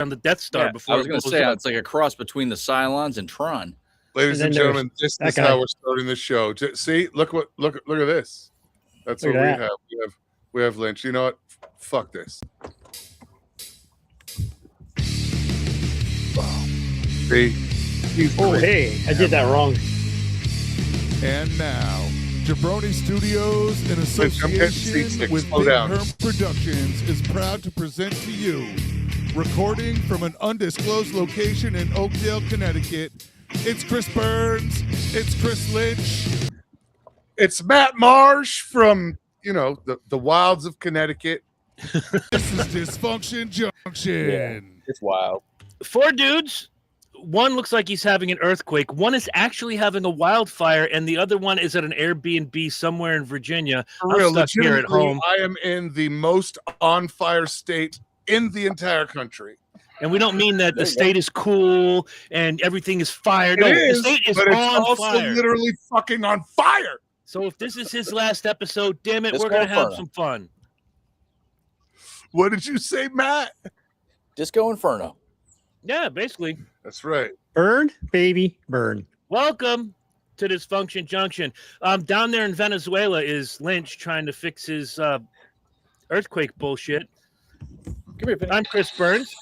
on the Death Star before. I was going to say it's like a cross between the Cylons and Tron. Ladies and gentlemen, this is how we're starting the show. See, look at this. That's what we have. We have Lynch. You know what? Fuck this. See? Hey, I did that wrong. And now, Jabroni Studios, in association with Herm Productions, is proud to present to you, recording from an undisclosed location in Oakdale, Connecticut. It's Chris Burns. It's Chris Lynch. It's Matt Marsh from, the wilds of Connecticut. This is Dysfunction Junction. Yeah, it's wild. 4 dudes. One looks like he's having an earthquake. One is actually having a wildfire, and the other one is at an Airbnb somewhere in Virginia. I'm stuck here at home. I am in the most on-fire state in the entire country. And we don't mean that the state is cool and everything is fire. No, the state is but it's on also fire. Literally fucking on fire. So if this is his last episode, damn it, we're going to have some fun. What did you say, Matt? Disco Inferno. Yeah, basically. That's right. Burn, baby, burn. Welcome to Dysfunction Junction. Down there in Venezuela is Lynch trying to fix his earthquake bullshit. I'm Chris Burns.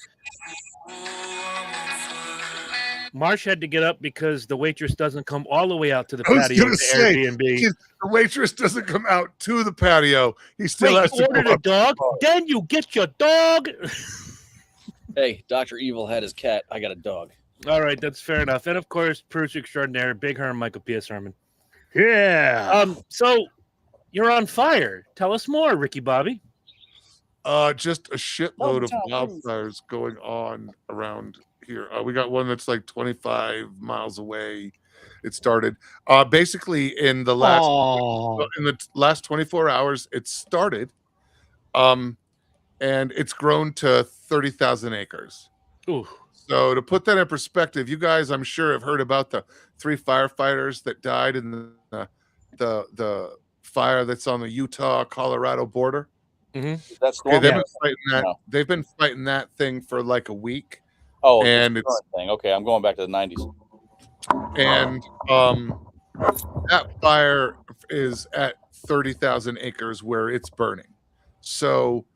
Marsh had to get up because the waitress doesn't come all the way out to the patio of the Airbnb. The waitress doesn't come out to the patio. He still has to order the dog. Then you get your dog. Hey, Dr. Evil had his cat. I got a dog. All right, that's fair enough. And of course, producer extraordinaire, Big Herm, Michael P.S. Herman. Yeah. So you're on fire. Tell us more, Ricky Bobby. Just a shitload of wildfires going on around here. We got one that's like 25 miles away. It started basically in the last 24 hours. It started, and it's grown to 30,000 acres. Ooh. So to put that in perspective, you guys, I'm sure, have heard about the 3 firefighters that died in the fire that's on the Utah-Colorado border. Mm-hmm. That's okay, they've been fighting that. No. They've been fighting that thing for like a week. Oh, and it's thing. Okay, I'm going back to the 90s. And that fire is at 30,000 acres where it's burning. So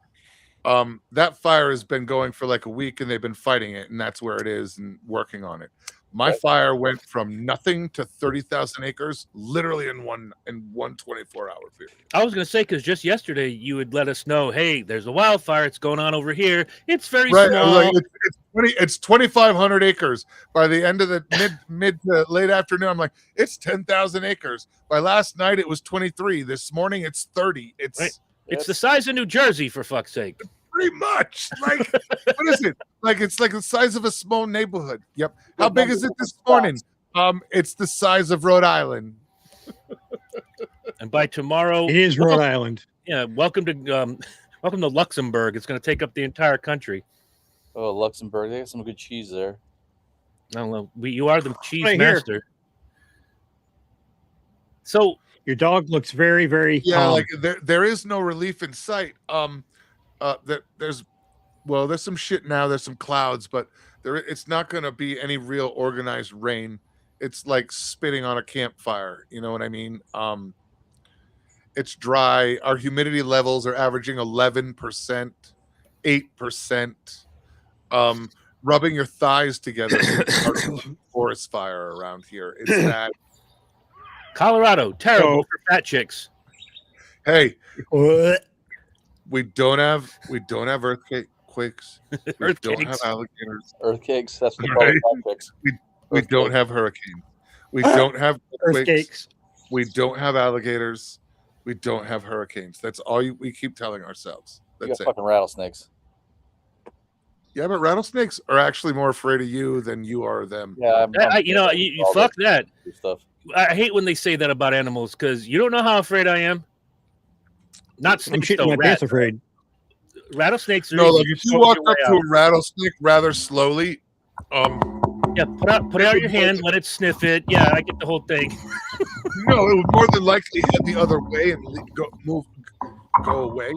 that fire has been going for like a week, and they've been fighting it, and that's where it is and working on it. My fire went from nothing to 30,000 acres literally in one 24-hour period. I was going to say, because just yesterday you would let us know, hey, there's a wildfire. It's going on over here. It's very small. Like, it's 2,500 acres. By the end of the mid to late afternoon, I'm like, it's 10,000 acres. By last night, it was 23. This morning, it's 30. It's the size of New Jersey, for fuck's sake. Pretty much. Like, what is it? Like, it's like the size of a small neighborhood. Yep. How big is it this morning? It's the size of Rhode Island. And by tomorrow, it is Rhode Island. Yeah. Welcome to Luxembourg. It's going to take up the entire country. Oh, Luxembourg. They got some good cheese there. I don't know. You are the cheese master. Here. So your dog looks very, very calm. Like there is no relief in sight. There's some shit now. There's some clouds, but it's not going to be any real organized rain. It's like spitting on a campfire. You know what I mean? It's dry. Our humidity levels are averaging 11%, 8%. Rubbing your thighs together forest fire around here. It's that. Colorado, terrible for fat chicks. Hey, we don't have earthquakes. We don't have alligators. Earthquakes. That's what right? We don't have hurricanes. We don't have earthquakes. We don't have alligators. We don't have hurricanes. That's all we keep telling ourselves. That's it. Fucking rattlesnakes. Yeah, but rattlesnakes are actually more afraid of you than you are of them. Yeah, you fuck that. Stuff. I hate when they say that about animals because you don't know how afraid I am. Not snakes, I'm shitting my pants afraid. Rattlesnakes are like if you walk up to a rattlesnake rather slowly, yeah, put out your hand, let it sniff it. Yeah, I get the whole thing. No, it would more than likely head the other way and go away.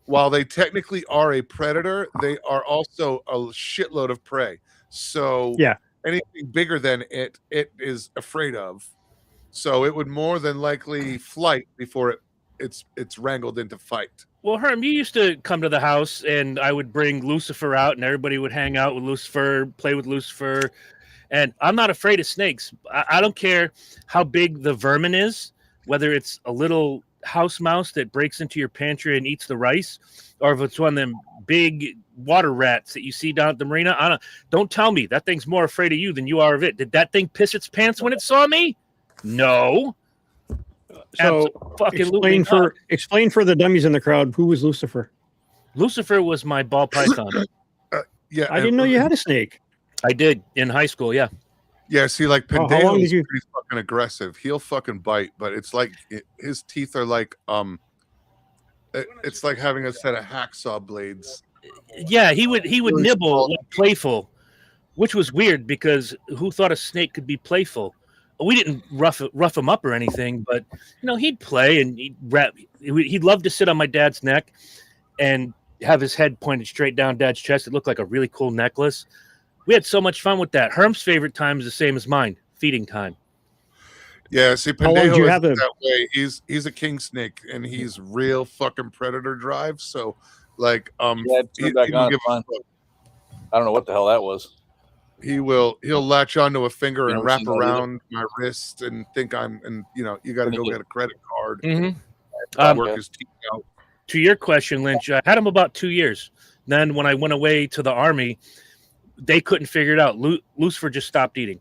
while they technically are a predator, they are also a shitload of prey. So Yeah. anything bigger than it is afraid of. So it would more than likely flight before it's wrangled into fight. Well, Herm, you used to come to the house and I would bring Lucifer out and everybody would hang out with Lucifer, play with Lucifer. And I'm not afraid of snakes. I don't care how big the vermin is, whether it's a little house mouse that breaks into your pantry and eats the rice, or if it's one of them big water rats that you see down at the marina. Don't tell me that thing's more afraid of you than you are of it. Did that thing piss its pants when it saw me? No. So explain for the dummies in the crowd, who was Lucifer? Lucifer was my ball python. Yeah, I didn't know you had a snake. I did in high school. Yeah. Yeah, see, like How long Pendejo did is you- pretty fucking aggressive. He'll fucking bite, but it's like his teeth are like it's like having a set of hacksaw blades. Yeah, he would Really nibble, small. like, playful, which was weird because who thought a snake could be playful? We didn't rough him up or anything, but he'd play and he'd love to sit on my dad's neck and have his head pointed straight down Dad's chest. It looked like a really cool necklace. We had so much fun with that. Herm's favorite time is the same as mine, feeding time. Yeah, see, How long did Pendejo you is have him? that way. He's a king snake, and he's real fucking predator drive. So, like, Yeah, turn back he will on. give a Fine. fuck. I don't know what the hell that was. He'll latch onto a finger You and never wrap seen that either? around my wrist and think you got to go get a credit card. Mm-hmm. Work his teeth out. To your question, Lynch, I had him about 2 years. Then when I went away to the Army, they couldn't figure it out. Lucifer just stopped eating.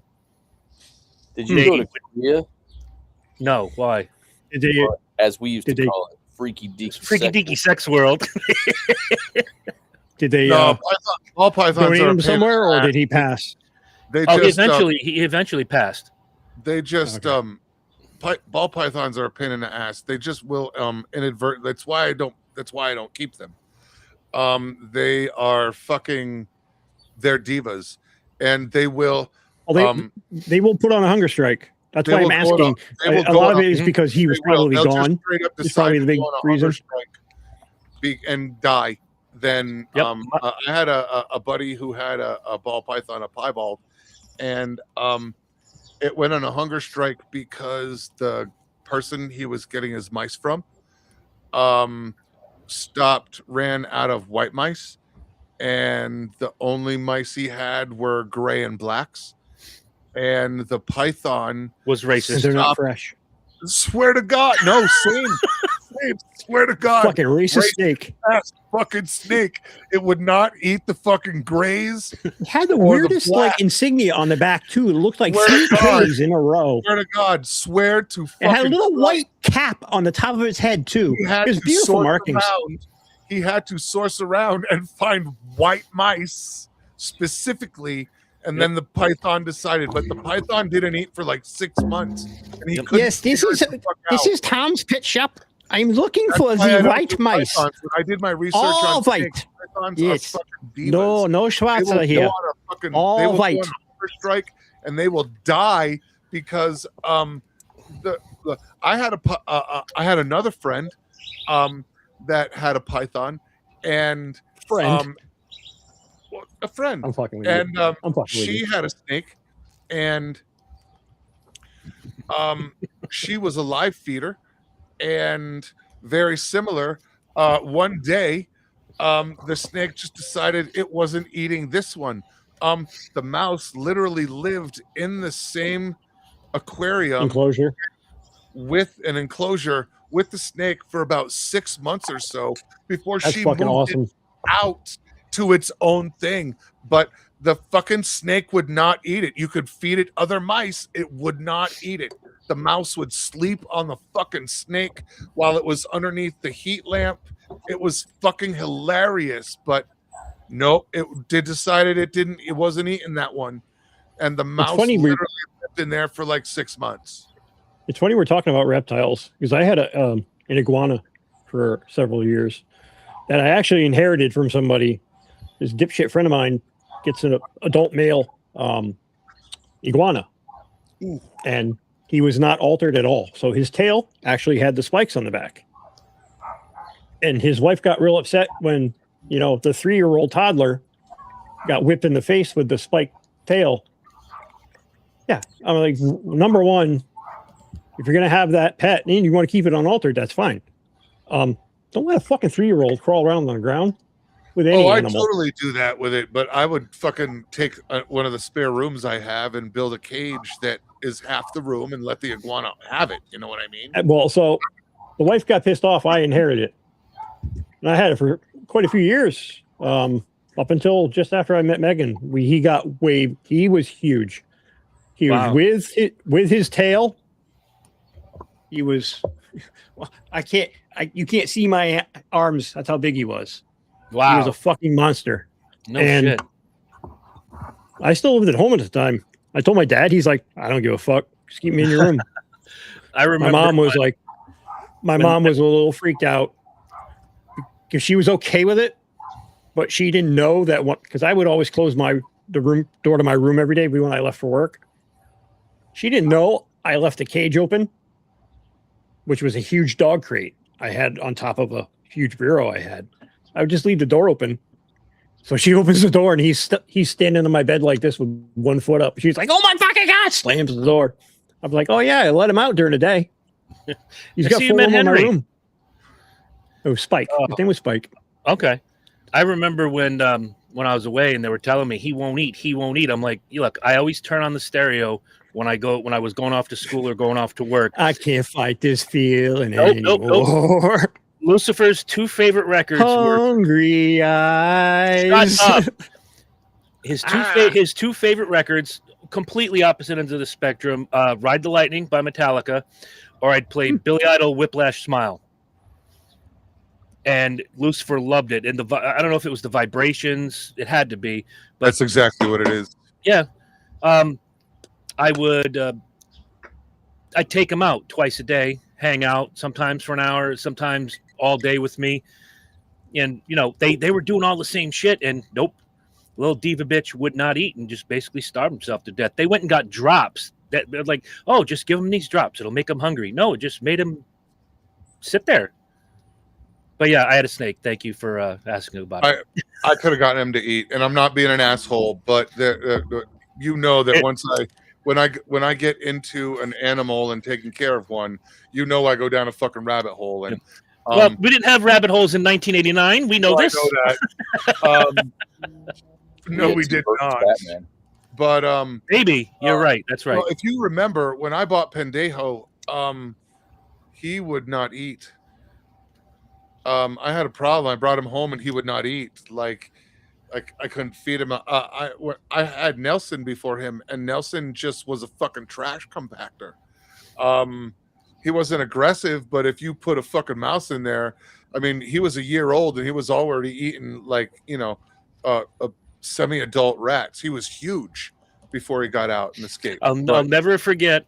Did you go to Korea, No, why? Did they, as we used to Did they- call it, freaky deaky? Freaky deaky sex world. did they No, all pythons donate are a him pain somewhere, in the or ass. did he pass? They Oh, just he eventually passed. they just Okay. ball pythons are a pain in the ass. They just will inadvert. That's why I don't keep them. They are fucking, they're divas, and they will Well, they will put on a hunger strike. That's they why I'm will go on asking. they will A go lot of on it is because he was they will. probably They'll just gone. straight up It's decide probably to the big go on a hunger reason. strike and die. Then Yep. I had a buddy who had a ball python, a piebald, and it went on a hunger strike because the person he was getting his mice from ran out of white mice, and the only mice he had were gray and blacks, and the python, Was And racist. they're not Stop. fresh. swear to God, no, same, swear to God, Fucking racist Right. snake. ass fucking snake, it would not eat the fucking grays. It had the Or the weirdest black. insignia on the back too. It looked like Swear to 3 God. K's in a row. Swear to God, swear to It had a fucking little Christ. white cap on the top of its head too. He had It was to beautiful source markings. around. He had to source around and find white mice specifically, and then the python decided. But the python didn't eat for like 6 months, and he couldn't. Yes, this figure is it the fuck this out. is Tom's pet shop. I'm looking That's for why I the don't white do mice. pythons. When I did my research All on white. snakes, pythons Yes. are fucking divas. No They will Schwarzer here. go on a fucking, All they will white. go on a hunger strike, and they will die because I had another friend that had a python, and Friend. a friend, I'm fucking with you. and I'm fucking with she you. had a snake, and she was a live feeder, and very similar. One day, the snake just decided it wasn't eating this one. The mouse literally lived in the same aquarium Enclosure. with an enclosure with the snake for about 6 months or so before That's she fucking moved awesome. it out to its own thing. But the fucking snake would not eat it. You could feed it other mice, it would not eat it. The mouse would sleep on the fucking snake while it was underneath the heat lamp. It was fucking hilarious, but nope, it decided it wasn't eating that one. And the mouse funny, literally lived in there for like 6 months. It's funny we're talking about reptiles because I had an iguana for several years that I actually inherited from somebody. This dipshit friend of mine gets an adult male iguana, and he was not altered at all. So his tail actually had the spikes on the back. And his wife got real upset when, the 3-year-old toddler got whipped in the face with the spiked tail. Yeah. I'm like, number one, if you're going to have that pet and you want to keep it unaltered, that's fine. Don't let a fucking 3-year-old crawl around on the ground with any animal. I totally do that with it, but I would fucking take one of the spare rooms I have and build a cage that is half the room and let the iguana have it. You know what I mean? Well, so the wife got pissed off. I inherited it. And I had it for quite a few years, up until just after I met Megan. He got waved. He was huge. He was with his tail. He was. You can't see my arms. That's how big he was. Wow. He was a fucking monster. No shit. I still lived at home at the time. I told my dad, he's like, I don't give a fuck. Just keep me in your room. I remember my mom was like, my mom was a little freaked out because she was okay with it, but she didn't know that because I would always close the room door to my room every day when I left for work. She didn't know I left the cage open, which was a huge dog crate I had on top of a huge bureau I had. I would just leave the door open. So she opens the door and he's standing on my bed like this with 1 foot up. She's like, "Oh my fucking God!" Slams the door. I'm like, "Oh yeah, I let him out during the day. He's got 4 in my room." It was Spike. His name was Spike. Okay. I remember when I was away and they were telling me he won't eat. I'm like, look, I always turn on the stereo when I was going off to school or going off to work. I can't fight this feeling anymore. Nope. Lucifer's 2 favorite records Hungry Eyes. Shut up. His 2 favorite records, completely opposite ends of the spectrum. Ride the Lightning by Metallica, or I'd play Billy Idol Whiplash Smile. And Lucifer loved it. And I don't know if it was the vibrations. It had to be. But that's exactly what it is. Yeah. I'd take him out twice a day, hang out, sometimes for an hour, sometimes all day with me. And, they were doing all the same shit. And nope, little diva bitch would not eat and just basically starved himself to death. They went and got drops that they're like, oh, just give him these drops. It'll make him hungry. No, it just made him sit there. But yeah, I had a snake. Thank you for asking about it. I could have gotten him to eat, and I'm not being an asshole, but that when I get into an animal and taking care of one, I go down a fucking rabbit hole. And well, we didn't have rabbit holes in 1989. We know this. I know that. No, we did not. Batman. But maybe you're right. That's right. Well, if you remember, when I bought Pendejo, he would not eat. I had a problem. I brought him home and he would not eat. Like I couldn't feed him. I had Nelson before him, and Nelson just was a fucking trash compactor. He wasn't aggressive, but if you put a fucking mouse in there, I mean, he was a year old and he was already eating a semi-adult rats. He was huge before he got out and escaped. I'll never forget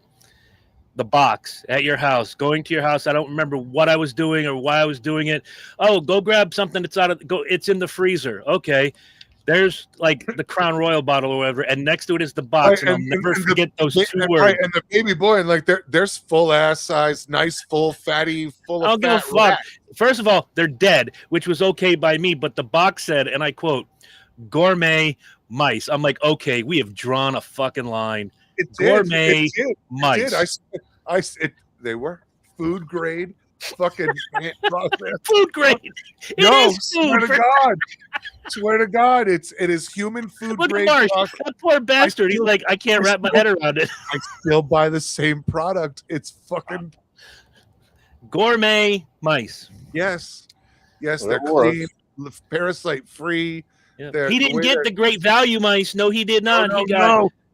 the box at your house, going to your house. I don't remember what I was doing or why I was doing it. Oh, go grab something that's it's in the freezer. Okay. There's like the Crown Royal bottle or whatever, and next to it is the box, and I'll never forget those 2 words. Right, and the baby boy, and there's full ass size, nice, full, fatty, full of fat. Fuck. First of all, they're dead, which was okay by me, but the box said, and I quote, "gourmet mice." I'm like, okay, we have drawn a fucking line. Gourmet mice. They were food grade. Fucking food grade. Swear to God, it is human food grade. Look at Marsh, that poor bastard. He's like, I can't wrap my head around it. I still buy the same product. It's fucking gourmet mice. Yes, they're clean, parasite free. Yeah. He didn't get the great value mice. No, he did not.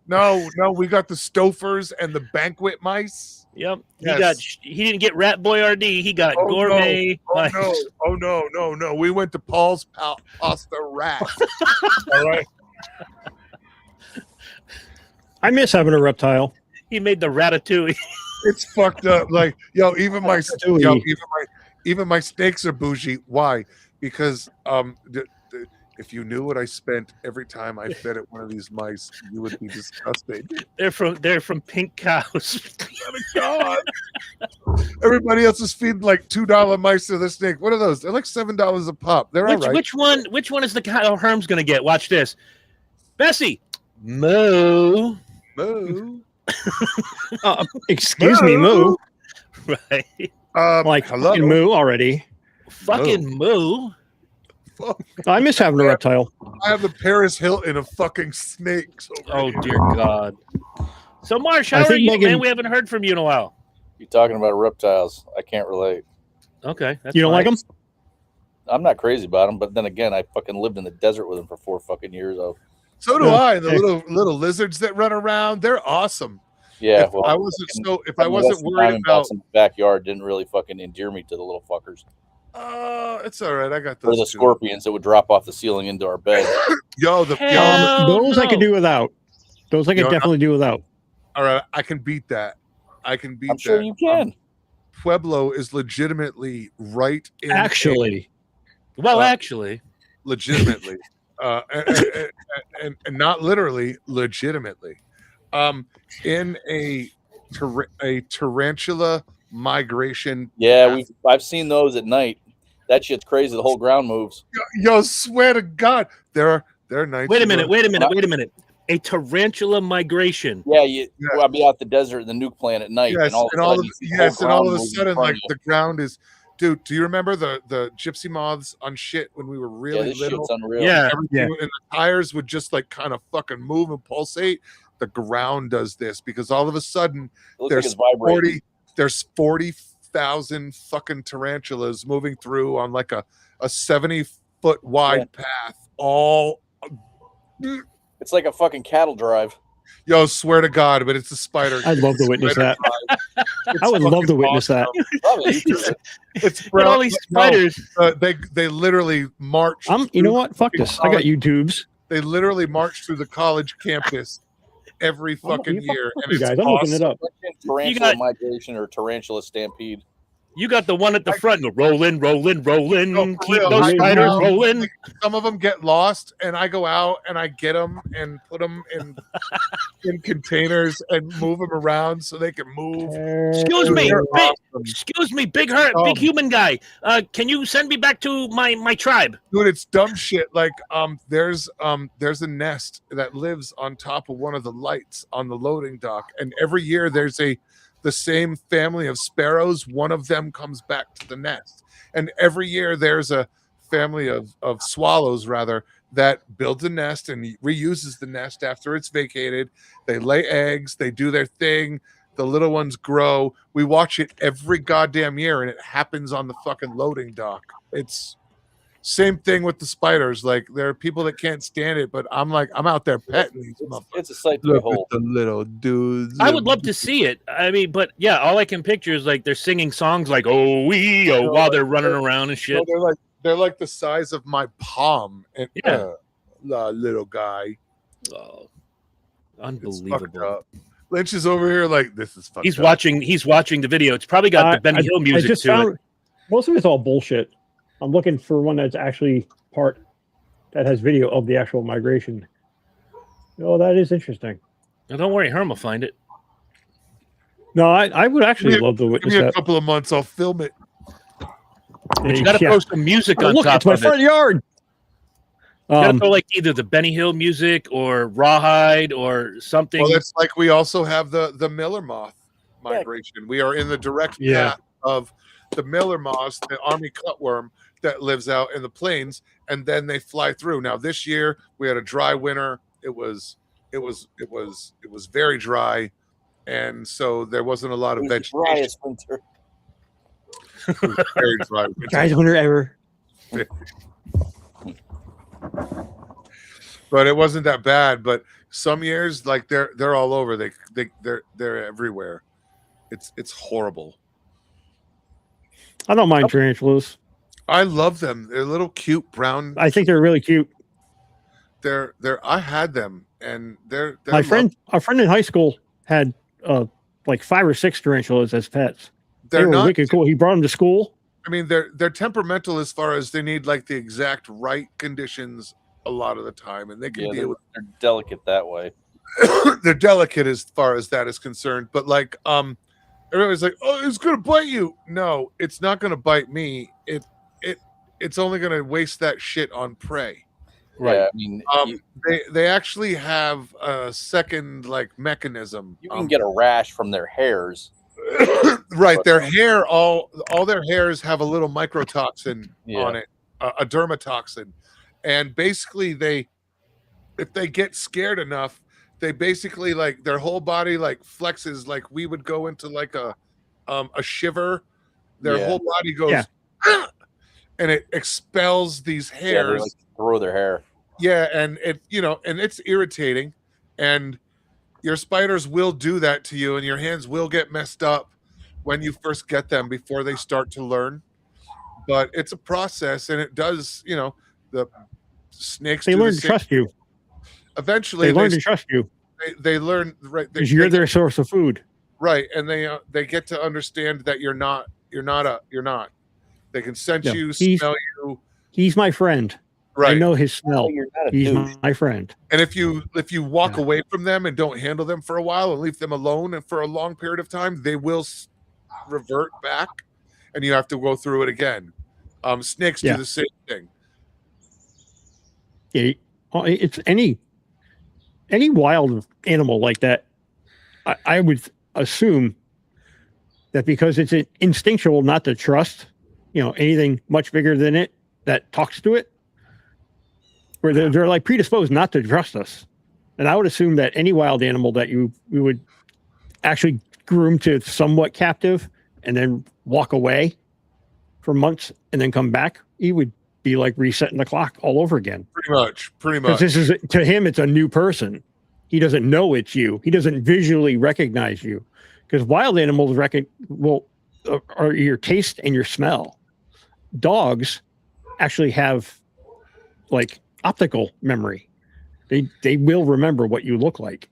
No, we got the Stofers and the banquet mice. Yep. Yes. He didn't get Rat Boyardee. He got gourmet mice. Oh no. We went to Paul's Pasta Rat. All right. I miss having a reptile. He made the ratatouille. It's fucked up. Like, even my even my snakes are bougie. Why? Because if If you knew what I spent every time I fed it one of these mice, you would be disgusted. They're from pink cows. God. Everybody else is feeding like $2 mice to the snake. What are those? They're like $7 a pop. They're all right. Which one is the cow Herm's gonna get? Watch this. Bessie. Moo. Moo. Excuse me, moo. Right. Like hello. fucking moo already. Fucking moo. I miss having a reptile. I have the Paris Hilton of fucking snakes. Oh dear God. So Marsh, how I are think you, Megan- man? We haven't heard from you in a while. You're talking about reptiles. I can't relate. Okay. That's You don't like them? I'm not crazy about them, but then again, I fucking lived in the desert with them for 4 fucking years. So do Yeah. I. The little lizards that run around, they're awesome. Yeah, If I wasn't worried about in the backyard, didn't really fucking endear me to the little fuckers. it's all right. I got Or those. the too. scorpions that would drop off the ceiling into our bed. Yo, Hell Those I could no. do without. Those I could No, definitely do without. all right, I can beat that. I can beat I'm sure that. you can. Pueblo is legitimately right in Actually, Well, Uh, actually. legitimately and not literally, legitimately in a tarantula migration. Yeah, path. I've seen those at night. That shit's crazy. The whole ground moves. Yo, swear to God, there are nights. Wait a you minute. go- Wait a minute. A tarantula migration. Yeah, Yeah. I'll be out the desert in the nuke plant at night, Yes, and all of a sudden, you see the whole and all of ground a move in sudden, front like of you. the ground is. Dude, do you remember the gypsy moths on shit when we were Yeah, really this little? shit's unreal. Yeah. Everything, and the tires would just like kind of fucking move and pulsate. The ground does this because all of a sudden It looks like there's it's vibrating. 40,000 fucking tarantulas moving through on like a 70-foot wide path. All It's like a fucking cattle drive. yo, swear to God, but it's a spider. I'd love to witness Spider that. drive. It's I would love fucking to witness that. Probably YouTube. It's Look at all these spiders. they literally march. You know what? Fuck this. I got YouTubes. They literally march through the college campus every fucking year, and You it's guys, I'm looking it awesome. up. Tarantula got- migration or tarantula stampede. You got the one at the front. Rolling. No, for Keep real, those I spiders know. rolling. Some of them get lost, and I go out and I get them and put them in containers and move them around so they can move. Excuse me, They're big, awesome. excuse me, big hurt, big human guy. Can you send me back to my tribe? Dude, it's dumb shit. Like there's a nest that lives on top of one of the lights on the loading dock, and every year there's the same family of sparrows. One of them comes back to the nest, and every year there's a family of swallows rather that builds a nest and reuses the nest after it's vacated. They lay eggs, they do their thing, the little ones grow. We watch it every goddamn year, and it happens on the fucking loading dock. It's same thing with the spiders. Like there are people that can't stand it, but I'm out there petting these motherfuckers. It's a sight to Look behold. at the little dudes. I would love to see it. I mean, but yeah, all I can picture is like they're singing songs like "Oh wee oh" while they're running around and shit. No, they're like the size of my palm. And Yeah. little guy. Oh, It's fucked unbelievable. up. Lynch is over here like this is fucked He's up. watching the video. It's probably got the Benny Hill music I just to it. found most of it's all bullshit. I'm looking for one that's actually that has video of the actual migration. Oh, that is interesting. Now, don't worry, Herm will find it. No, I would actually love to Give witness me a that. couple of months, I'll film it. But you got to Yeah. throw some music Oh, on look, top it's my of it. front yard. You got to throw like either the Benny Hill music or Rawhide or something. Well, that's like we also have the Miller moth migration. We are in the direct path of the Miller moths, the army cutworm that lives out in the plains, and then they fly through. Now this year we had a dry winter. It was very dry, and so there wasn't a lot of It was the vegetation. driest winter. It was very dry. winter. Guys, winter ever. But it wasn't that bad. But some years, like they're all over. They're everywhere. It's horrible. I don't mind tarantulas. I love them. They're little cute brown. I think they're really cute. They're I had them, and they're Our friend in high school had like 5 or 6 tarantulas as pets. They They're were not. wicked cool. He brought them to school. I mean, they're temperamental as far as they need like the exact right conditions a lot of the time, and they can Yeah, deal with. they're delicate that way. They're delicate as far as that is concerned, but like everybody's like, oh, it's gonna bite you. No, it's not gonna bite me. It's only gonna waste that shit on prey. Right. Yeah, I mean, They actually have a second like mechanism. you can get a rash from their hairs. Right, their hair, all their hairs have a little microtoxin on it, a dermatoxin, and basically if they get scared enough, they basically like their whole body like flexes like we would go into like a shiver. Their whole body goes, "Ah!" and it expels these hairs. Yeah, they like throw their hair. Yeah, and and it's irritating, and your spiders will do that to you, and your hands will get messed up when you first get them before they start to learn. But it's a process, and it does, the snakes. They learn to trust you. Eventually, they learn to trust you. They learn, right? Because you're their source of food, right? And they get to understand that you're not. They can sense you, smell you. He's my friend. Right. I know his smell. He's my friend. And if you walk away from them and don't handle them for a while and leave them alone and for a long period of time, they will revert back, and you have to go through it again. Snakes do the same thing. Yeah, it's any wild animal like that. I would assume that because it's instinctual not to trust, anything much bigger than it that talks to it. Where they're like predisposed not to trust us. And I would assume that any wild animal that you would actually groom to somewhat captive and then walk away for months and then come back, he would be like resetting the clock all over again. Pretty much. Because this is, to him, it's a new person. He doesn't know it's you. He doesn't visually recognize you. Because wild animals are your taste and your smell. Dogs actually have like optical memory. They will remember what you look like.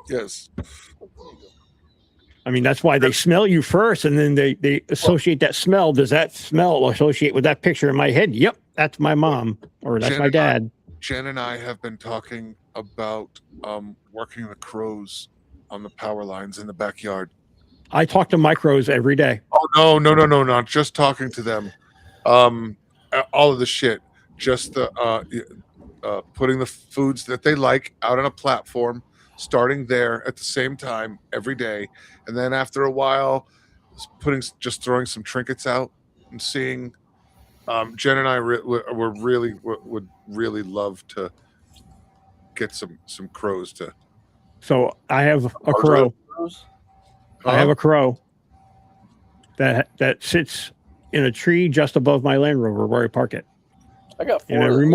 Yes. I mean, that's why they smell you first, and then they associate that smell. Does that smell associate with that picture in my head? Yep, that's my mom, or that's my dad. Jen and I have been talking about working the crows on the power lines in the backyard. I talk to my crows every day. Oh, no, not just talking to them. All of the shit. Just putting the foods that they like out on a platform, starting there at the same time every day, and then after a while, throwing some trinkets out and seeing. Jen and I would really love to get some crows to. So I have a crow. I have a crow that sits in a tree just above my Land Rover where I park it. I got 4 and every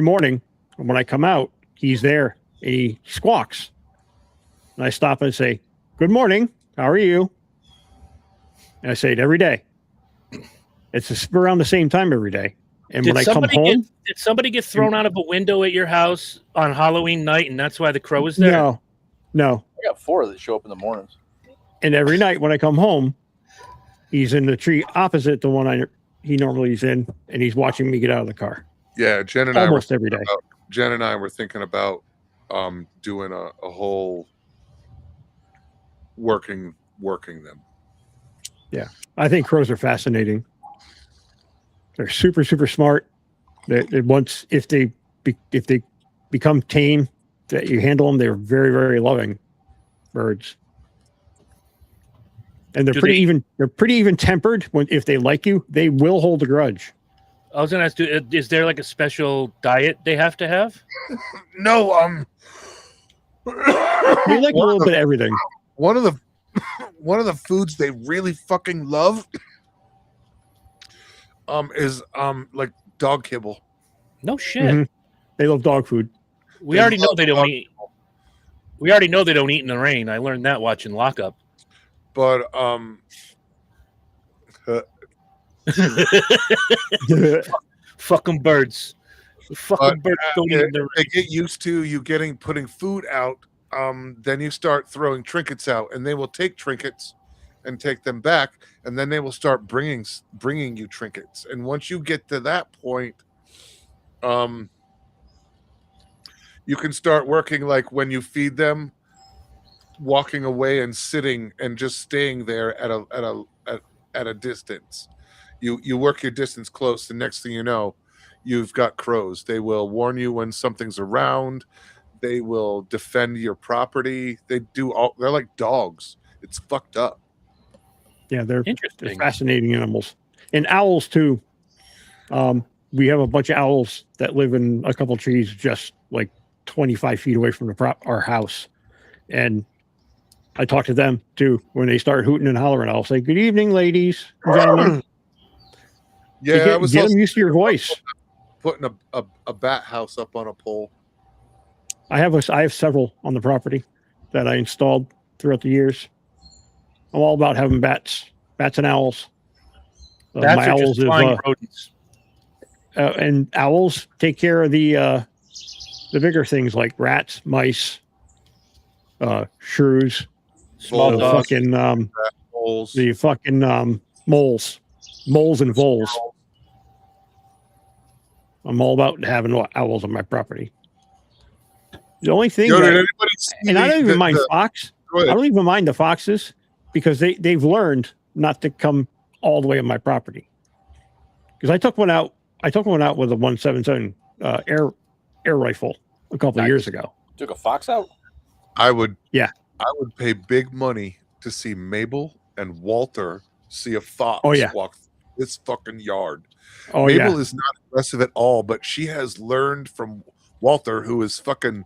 morning when I come out, he's there and he squawks. And I stop and say, "Good morning. How are you?" And I say it every day. It's around the same time every day. And when I come home, did somebody get thrown out of a window at your house on Halloween night, and that's why the crow is there? No. I got 4 that show up in the mornings. And every night when I come home, he's in the tree opposite the one he normally is in, and he's watching me get out of the car. Yeah, Jen and almost every day. Jen and I were thinking about doing a whole working them. Yeah, I think crows are fascinating. They're super, super smart. If they become tame, that you handle them, they're very, very loving birds. And they're pretty even tempered. If they like you, they will hold a grudge. I was going to ask you, is there like a special diet they have to have? No, they like a little bit of everything. One of the foods they really fucking love is like dog kibble. No shit. Mm-hmm. They love dog food. We already know they don't eat. We already know they don't eat in the rain. I learned that watching Lockup. But fucking birds. Fucking birds don't eat in the rain. They get used to you putting food out. Then you start throwing trinkets out, and they will take trinkets and take them back, and then they will start bringing you trinkets. And once you get to that point, You can start working like when you feed them, walking away and sitting and just staying there at a distance. You work your distance close. The next thing you know, you've got crows. They will warn you when something's around. They will defend your property. They're like dogs. It's fucked up. Yeah, they're Interesting. fascinating animals. And owls too. We have a bunch of owls that live in a couple trees just like 25 feet away from our house. And I talk to them too. When they start hooting and hollering, I'll say, "Good evening, ladies and gentlemen." Yeah, get them used to your voice. Putting a bat house up on a pole. I have several on the property that I installed throughout the years. I'm all about having bats and owls. Bats my are owls just flying rodents. And owls take care of the bigger things like rats, mice, shrews, Small dogs. Moles. the fucking moles and voles. I'm all about having owls on my property. The only thing, Yo, did that, anybody see and I don't even mind the- fox. Go ahead. I don't even mind the foxes because they've learned not to come all the way on my property. Because I took one out with a 177 air rifle a couple of years ago. Took a fox out? I would Yeah. pay big money to see Mabel and Walter see a fox Oh, yeah. walk this fucking yard. Oh Mabel yeah, is not aggressive at all, but she has learned from Walter, who is fucking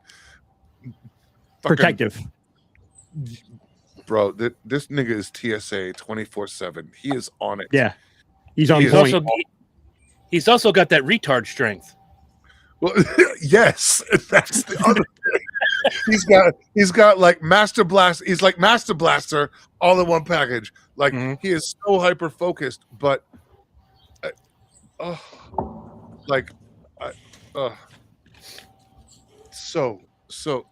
protective. bro. This nigga is TSA 24/7. He is on it. Yeah, he's on He's point. He's also got that retard strength. Well, yes, that's the other thing. He's got like Master Blast. He's like Master Blaster all in one package. Like he is so hyper focused, but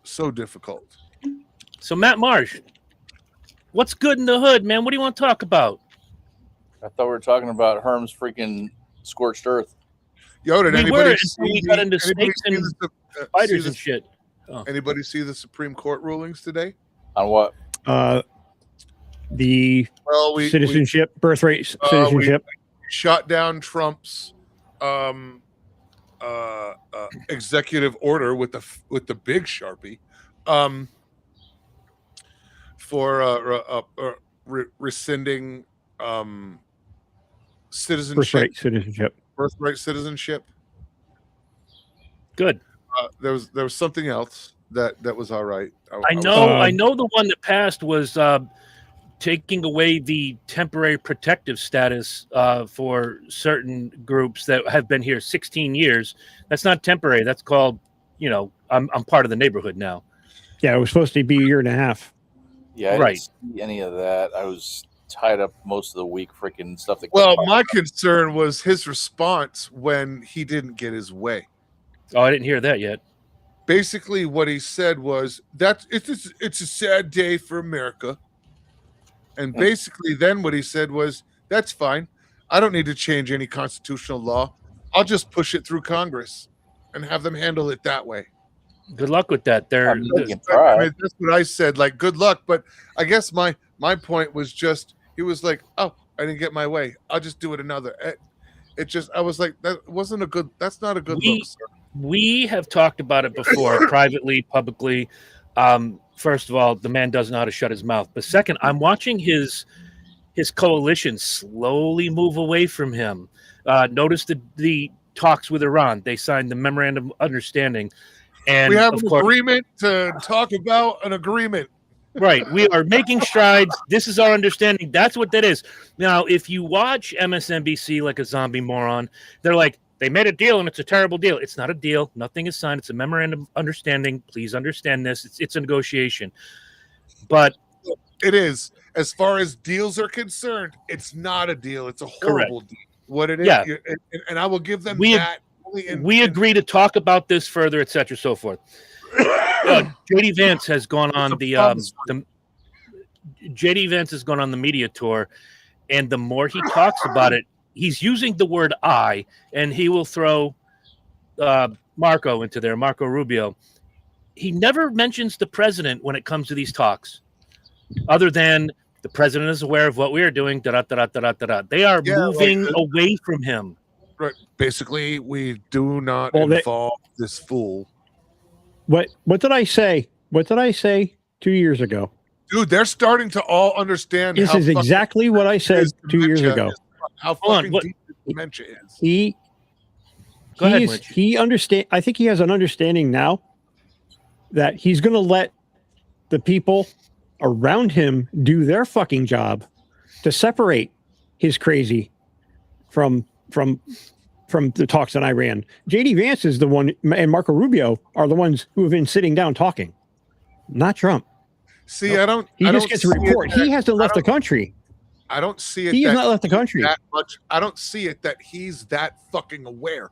so difficult. So Matt Marsh, what's good in the hood, man? What do you want to talk about? I thought we were talking about Herm's freaking scorched earth. Yo, did We anybody were see until we got into anybody snakes see and the- Spiders see and shit. Oh. Anybody see the Supreme Court rulings today? On what? The Well, we citizenship, birthright citizenship. shot down Trump's executive order with the big Sharpie for rescinding citizenship, birthright citizenship. Good. There was something else that was all right. I know the one that passed was taking away the temporary protective status for certain groups that have been here 16 years. That's not temporary. That's called, I'm part of the neighborhood now. Yeah, it was supposed to be a year and a half. Yeah, I Right. didn't see any of that. I was tied up most of the week, freaking stuff. Well, my concern was his response when he didn't get his way. Oh, I didn't hear that yet. Basically, what he said was that it's a sad day for America. And basically, then what he said was, that's fine. I don't need to change any constitutional law. I'll just push it through Congress and have them handle it that way. Good luck with that. I mean, you can I try. mean, that's what I said. Like, good luck. But I guess my point was just, he was like, oh, I didn't get my way. I'll just do it another. It just, I was like, that's not a good look, sir. We have talked about it before, privately, publicly. First of all, the man doesn't know how to shut his mouth. But second, I'm watching his coalition slowly move away from him. Notice the talks with Iran. They signed the memorandum of understanding. And We have of an course, agreement to talk about an agreement. right. We are making strides. This is our understanding. That's what that is. Now, if you watch MSNBC like a zombie moron, they're like, they made a deal and it's a terrible deal. It's not a deal. Nothing is signed. It's a memorandum of understanding. Please understand this. It's a negotiation. But It is. As far as deals are concerned, it's not a deal. It's a horrible deal. What it is. Yeah. And I will give them We- that. we agree to talk about this further, et cetera, so forth. JD Vance has gone on the JD Vance has gone on the media tour, and the more he talks about it, he's using the word "I," and he will throw Marco into there, Marco Rubio. He never mentions the president when it comes to these talks, other than the president is aware of what we are doing. They are moving away from him. Right. Basically, we do not involve this fool. What did I say? What did I say 2 years ago? Dude, they're starting to all understand. This is exactly what I said 2 years ago. How fucking deep dementia is. He understand. I think he has an understanding now that he's going to let the people around him do their fucking job to separate his crazy from the talks in Iran. JD Vance is the one, and Marco Rubio are the ones who have been sitting down talking, not Trump. See, nope. He just gets a report. He hasn't left the country. I don't see it. He has not left the country that much. I don't see it that he's that fucking aware.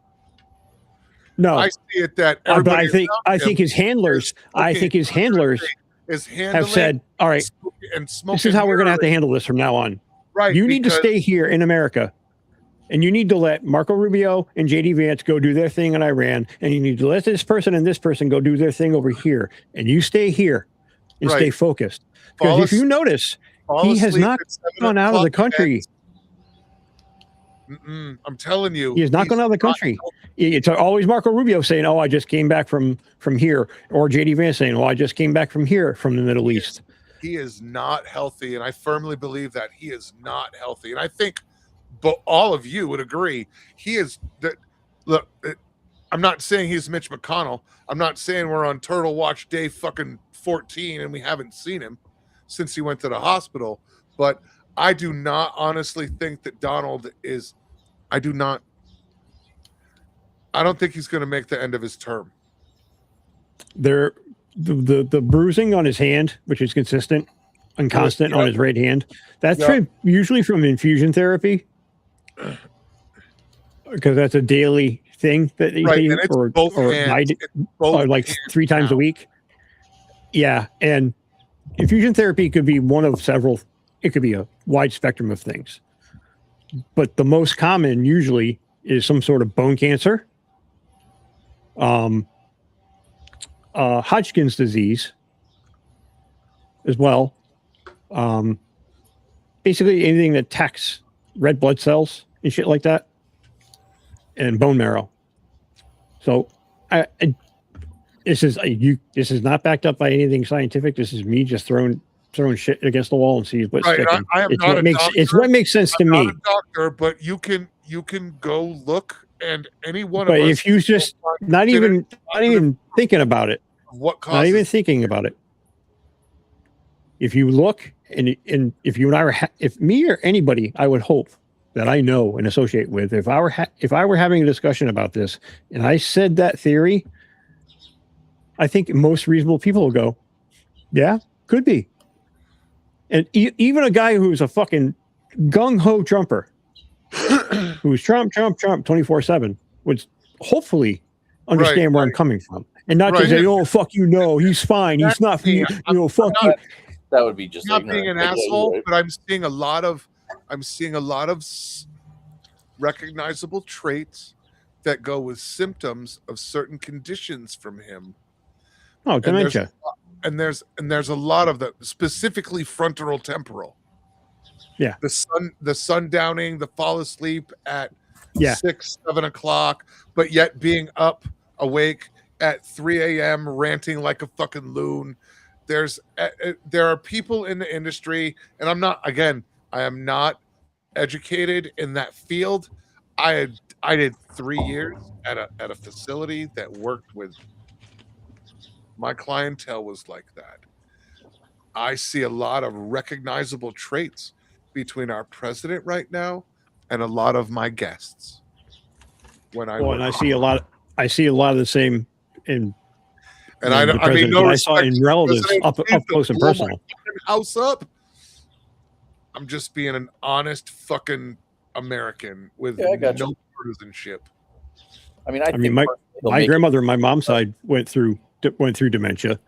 No, I see it that. But I think his handlers. I think his handlers have said, "All right, this is how we're going to have to handle this from now on. Right? You need to stay here in America, and you need to let Marco Rubio and JD Vance go do their thing in Iran, and you need to let this person and this person go do their thing over here, and you stay here and stay focused. Because if you notice, he has not gone out of the country." I'm telling you, he has not gone out of the country. It's always Marco Rubio saying, "Oh, I just came back from here," or JD Vance saying, "Oh, I just came back from here, from the Middle East." He is not healthy, and I firmly believe that he is not healthy. And I think, but all of you would agree, he is. Look, I'm not saying he's Mitch McConnell. I'm not saying we're on Turtle Watch day fucking 14 and we haven't seen him since he went to the hospital. But I do not honestly think that Donald is. I don't think he's going to make the end of his term. The bruising on his hand, which is consistent and constant on his right hand, that's usually from infusion therapy, because that's a daily thing that he or like 3 times a week. Yeah, and infusion therapy could be one of several. It could be a wide spectrum of things. But the most common usually is some sort of bone cancer, Hodgkin's disease as well. Basically anything that attacks red blood cells and shit like that, and bone marrow. So this is not backed up by anything scientific. This is me just throwing shit against the wall and see what's sticking. It's what makes sense to me. I'm not a doctor, but you can go look, and any one of us. But if you just not even thinking about it, not even thinking about it. If you look, and if you and I were, if me or anybody, I would hope that I know and associate with, if I were having a discussion about this and I said that theory, I think most reasonable people will go, yeah, could be. And even a guy who's a fucking gung-ho Trumper, who's Trump 24/7, would hopefully understand where I'm coming from, and not just say, "Oh, fuck you, no, he's fine, he's not, fuck you." That would be just not being an asshole, but I'm seeing a lot of recognizable traits that go with symptoms of certain conditions from him. Oh, dementia. And there's a lot of that, specifically frontal temporal. Yeah. The sundowning, the fall asleep at 6, 7 o'clock, but yet being awake at 3 a.m. ranting like a fucking loon. There are people in the industry, and I am not educated in that field. I did 3 years at a facility that worked with. My clientele was like that. I see a lot of recognizable traits between our president right now and a lot of my guests. I see a lot of the same in. And I saw in relatives up close and personal. House up. I'm just being an honest fucking American with no partisanship. I mean, my grandmother on my mom's side went through dementia.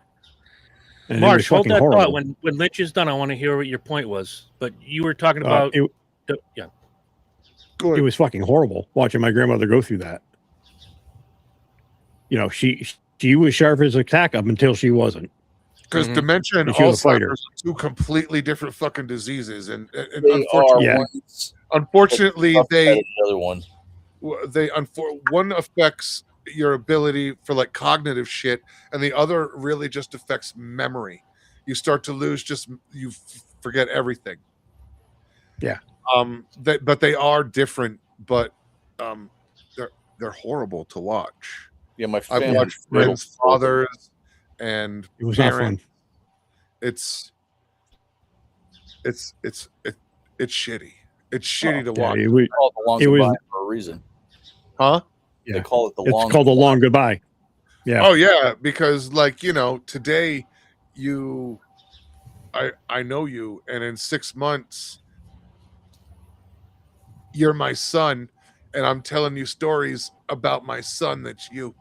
And Marsh, hold that thought. When Lynch is done, I want to hear what your point was. But you were talking about it was fucking horrible watching my grandmother go through that. she was sharp as a tack up until she wasn't. Because dementia and she was a fighter. Alzheimer's are two completely different fucking diseases, and They are unfortunately, the other one. One affects your ability for like cognitive shit, and the other really just affects memory. You start to lose, you forget everything. Yeah. But they are different, but they're horrible to watch. Yeah, my I've family, watched friends' fathers and it was not parents. fun. It's shitty. It's shitty to watch. They call it the long goodbye for a reason. Huh? Yeah. They call it the long. It's called the long goodbye. Yeah. Oh yeah, because like today, I know you, and in 6 months, you're my son, and I'm telling you stories about my son that's you.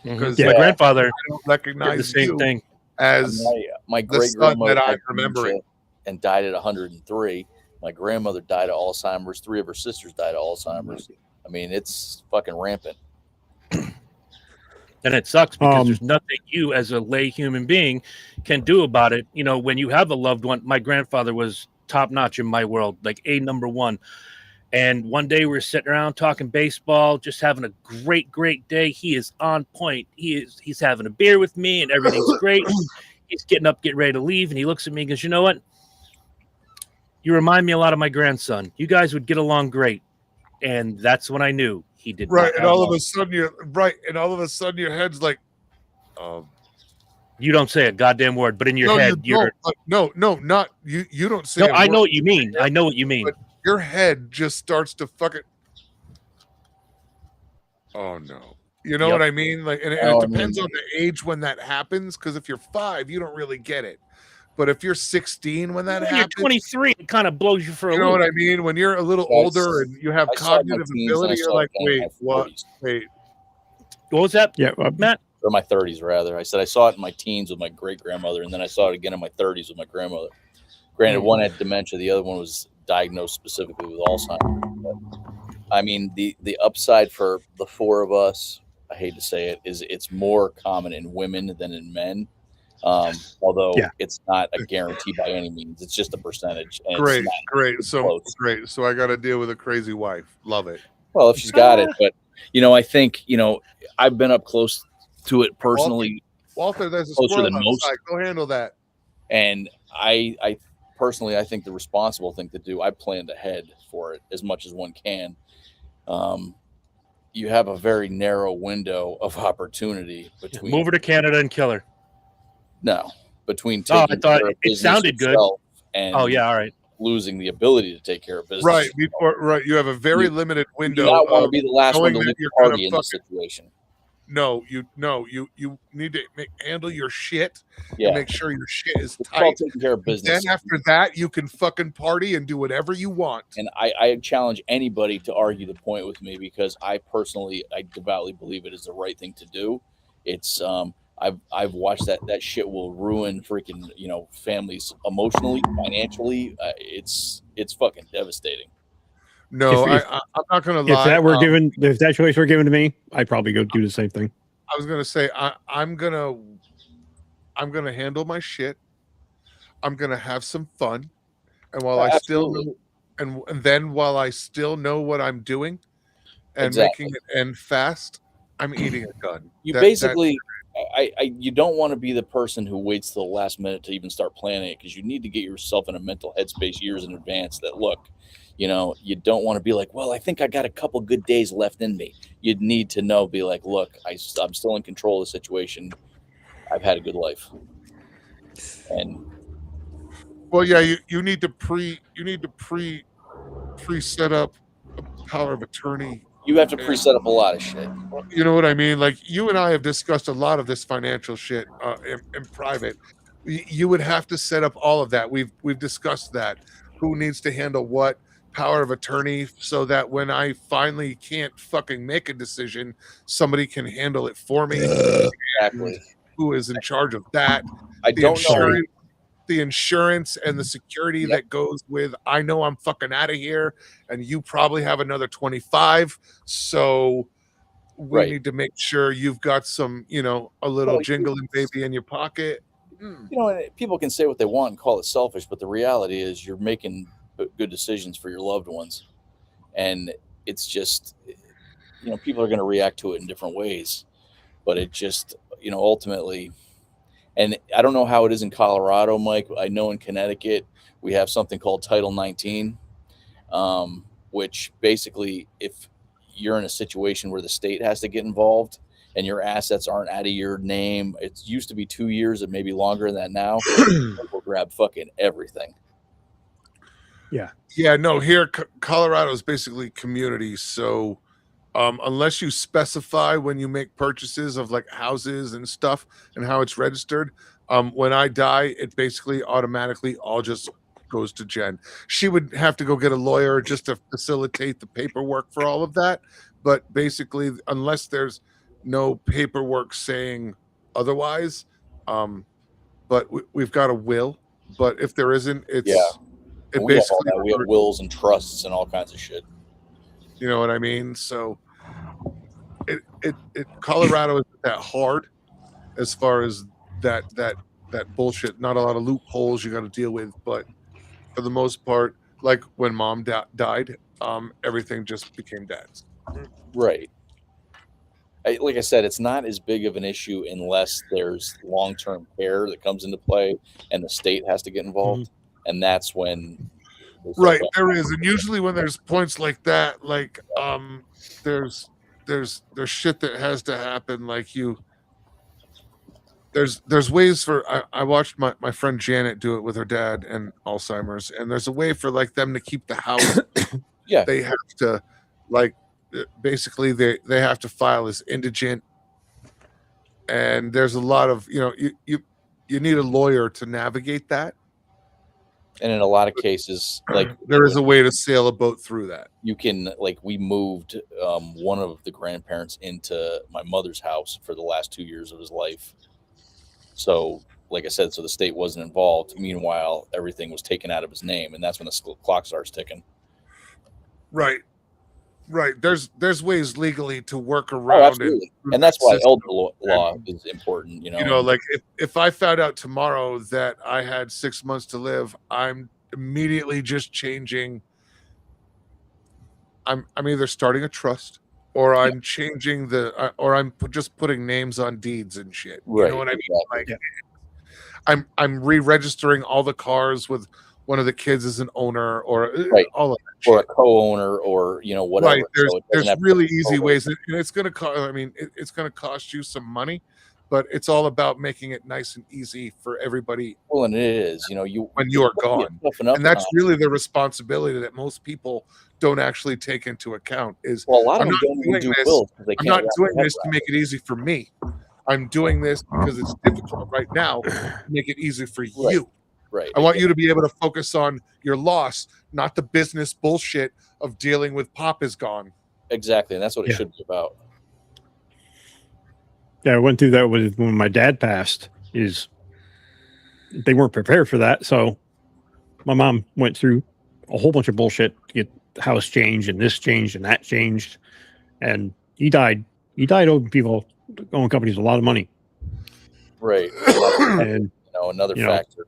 Because my grandfather, I don't recognize the same thing as my great grandmother that I remember and died at 103. My grandmother died of Alzheimer's. 3 of her sisters died of Alzheimer's. I mean, it's fucking rampant. And it sucks because there's nothing you as a lay human being can do about it. When you have a loved one, my grandfather was top notch in my world, like number one. And one day we were sitting around talking baseball, just having a great day. He is on point. He's having a beer with me and everything's great. He's getting ready to leave. And he looks at me and goes, you know what? You remind me a lot of my grandson. You guys would get along great. And that's when I knew he did. Right. And all of a sudden your head's like, you don't say a goddamn word, but in your head, you're not you. You don't say. No, I know what you mean. I know what you mean. But your head just starts to fucking. Oh no! You know what I mean? Like, and it depends on the age when that happens. Because if you're 5, you don't really get it. But if you're 16 when that happens, you're 23, it kind of blows you for a loop. You know what I mean? When you're a little older and you have cognitive ability, you're like, wait, what? Wait. What was that? Yeah, Matt? Or my 30s, rather. I said I saw it in my teens with my great-grandmother, and then I saw it again in my 30s with my grandmother. Granted, one had dementia. The other one was diagnosed specifically with Alzheimer's. But, I mean, the upside for the 4 of us, I hate to say it, is it's more common in women than in men. Although it's not a guarantee by any means. It's just a percentage. And great. So I got to deal with a crazy wife. Love it. Well, if she's got it. But, I think, I've been up close to it personally. Walter, there's a squirrel outside. Go handle that. And I personally, I think the responsible thing to do, I planned ahead for it as much as one can. You have a very narrow window of opportunity between. Move her to Canada and kill her. No, between taking I thought it sounded good. And all right, losing the ability to take care of business. Right, you have a very limited window. You do not want to be the last one to leave the party in this situation. No, you need to handle your shit and make sure your shit is tight. All taking care of business. Then after that, you can fucking party and do whatever you want. And I challenge anybody to argue the point with me because I devoutly believe it is the right thing to do. It's I've watched that shit will ruin freaking families emotionally, financially. It's fucking devastating. No, I'm not gonna lie. If that choice were given to me, I'd probably go do the same thing. I was gonna say I'm gonna handle my shit. I'm gonna have some fun, and while I still and then while I still know what I'm doing, and making it end fast, I'm eating a gun. You basically. You don't want to be the person who waits till the last minute to even start planning it because you need to get yourself in a mental headspace years in advance that look, you don't want to be like, well, I think I got a couple good days left in me. You'd need to know, be like, look, I'm still in control of the situation. I've had a good life. And well, yeah, you need to pre set up a power of attorney. You have to pre-set up a lot of shit. You know what I mean? Like you and I have discussed a lot of this financial shit in private. You would have to set up all of that. We've discussed that. Who needs to handle what? Power of attorney, so that when I finally can't fucking make a decision, somebody can handle it for me. Exactly. Who is in charge of that? I don't know. The insurance and the security that goes with I know I'm fucking out of here and you probably have another 25, so we need to make sure you've got some, a little jingling baby in your pocket. People can say what they want and call it selfish, but the reality is you're making good decisions for your loved ones. And it's just, people are going to react to it in different ways, but it just, ultimately, and I don't know how it is in Colorado, Mike. I know in Connecticut, we have something called Title 19, which basically, if you're in a situation where the state has to get involved and your assets aren't out of your name, it used to be 2 years and maybe longer than that now. We'll grab fucking everything. Yeah, no, here Colorado is basically community. So unless you specify when you make purchases of like houses and stuff and how it's registered, when I die, it basically automatically all just goes to Jen. She would have to go get a lawyer just to facilitate the paperwork for all of that. But basically, unless there's no paperwork saying otherwise, but we've got a will. But if there isn't, it's it we basically have we have wills and trusts and all kinds of shit. You know what I mean? So it Colorado isn't that hard as far as that bullshit. Not a lot of loopholes you got to deal with, but for the most part, like when mom died, everything just became dad's. Right. Like I said, it's not as big of an issue unless there's long-term care that comes into play and the state has to get involved. And that's when there is. And usually when there's points like that, like there's shit that has to happen. Like there's ways for I watched my friend Janet do it with her dad and Alzheimer's, and there's a way for like them to keep the house. They have to like basically they have to file as indigent, and there's a lot of you need a lawyer to navigate that. And in a lot of cases, like there is a way to sail a boat through that. You can, like, we moved one of the grandparents into my mother's house for the last 2 years of his life. So, like I said, so the state wasn't involved. Meanwhile, everything was taken out of his name, and that's when the clock starts ticking. Right. There's ways legally to work around it, and that's why elder law is important. Like if I found out tomorrow that I had 6 months to live, I'm immediately just changing. I'm either starting a trust, or I'm changing or I'm just putting names on deeds and shit. You know what I mean? Like, I'm re-registering all the cars with one of the kids as an owner, or all of that shit. Or a co-owner, or whatever. Right. There's really easy ways, and it's going to cost. I mean, it's going to cost you some money, but it's all about making it nice and easy for everybody. Well, and it is. When you are gone, and that's really the responsibility that most people don't actually take into account. Is a lot of them don't even do wills. I'm not doing this to make it easy for me. I'm doing this because it's difficult right now to make it easy for you. Right. I want you to be able to focus on your loss, not the business bullshit of dealing with Pop is gone. Exactly. And that's what it should be about. Yeah, I went through that when my dad passed. They weren't prepared for that. So my mom went through a whole bunch of bullshit to get the house changed and this changed and that changed. And he died. He died owing companies a lot of money. Right. And another factor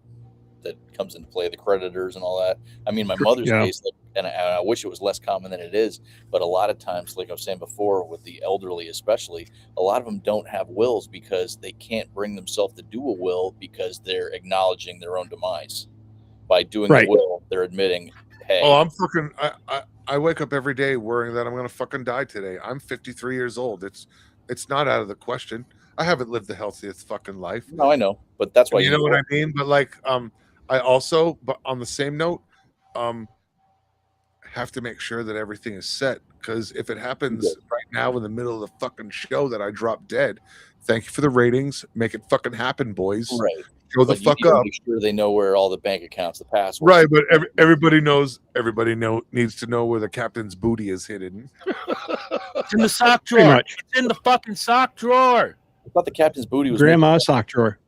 that comes into play, the creditors and all that. I mean, my mother's case, and I wish it was less common than it is, but a lot of times, like I was saying before, with the elderly especially, a lot of them don't have wills because they can't bring themselves to do a will because they're acknowledging their own demise. By doing a will, they're admitting, hey. Oh, I'm fucking, I wake up every day worrying that I'm going to fucking die today. I'm 53 years old. It's not out of the question. I haven't lived the healthiest fucking life. No, I know, but that's why you know what I mean. But like, I also, but on the same note, have to make sure that everything is set, because if it happens right now in the middle of the fucking show that I drop dead, thank you for the ratings. Make it fucking happen, boys. Right. Go the fuck up. Make sure they know where all the bank accounts, the passwords. Right, but everybody knows. Everybody needs to know where the captain's booty is hidden. It's in the sock drawer. It's in the fucking sock drawer. I thought the captain's booty was grandma's sock drawer.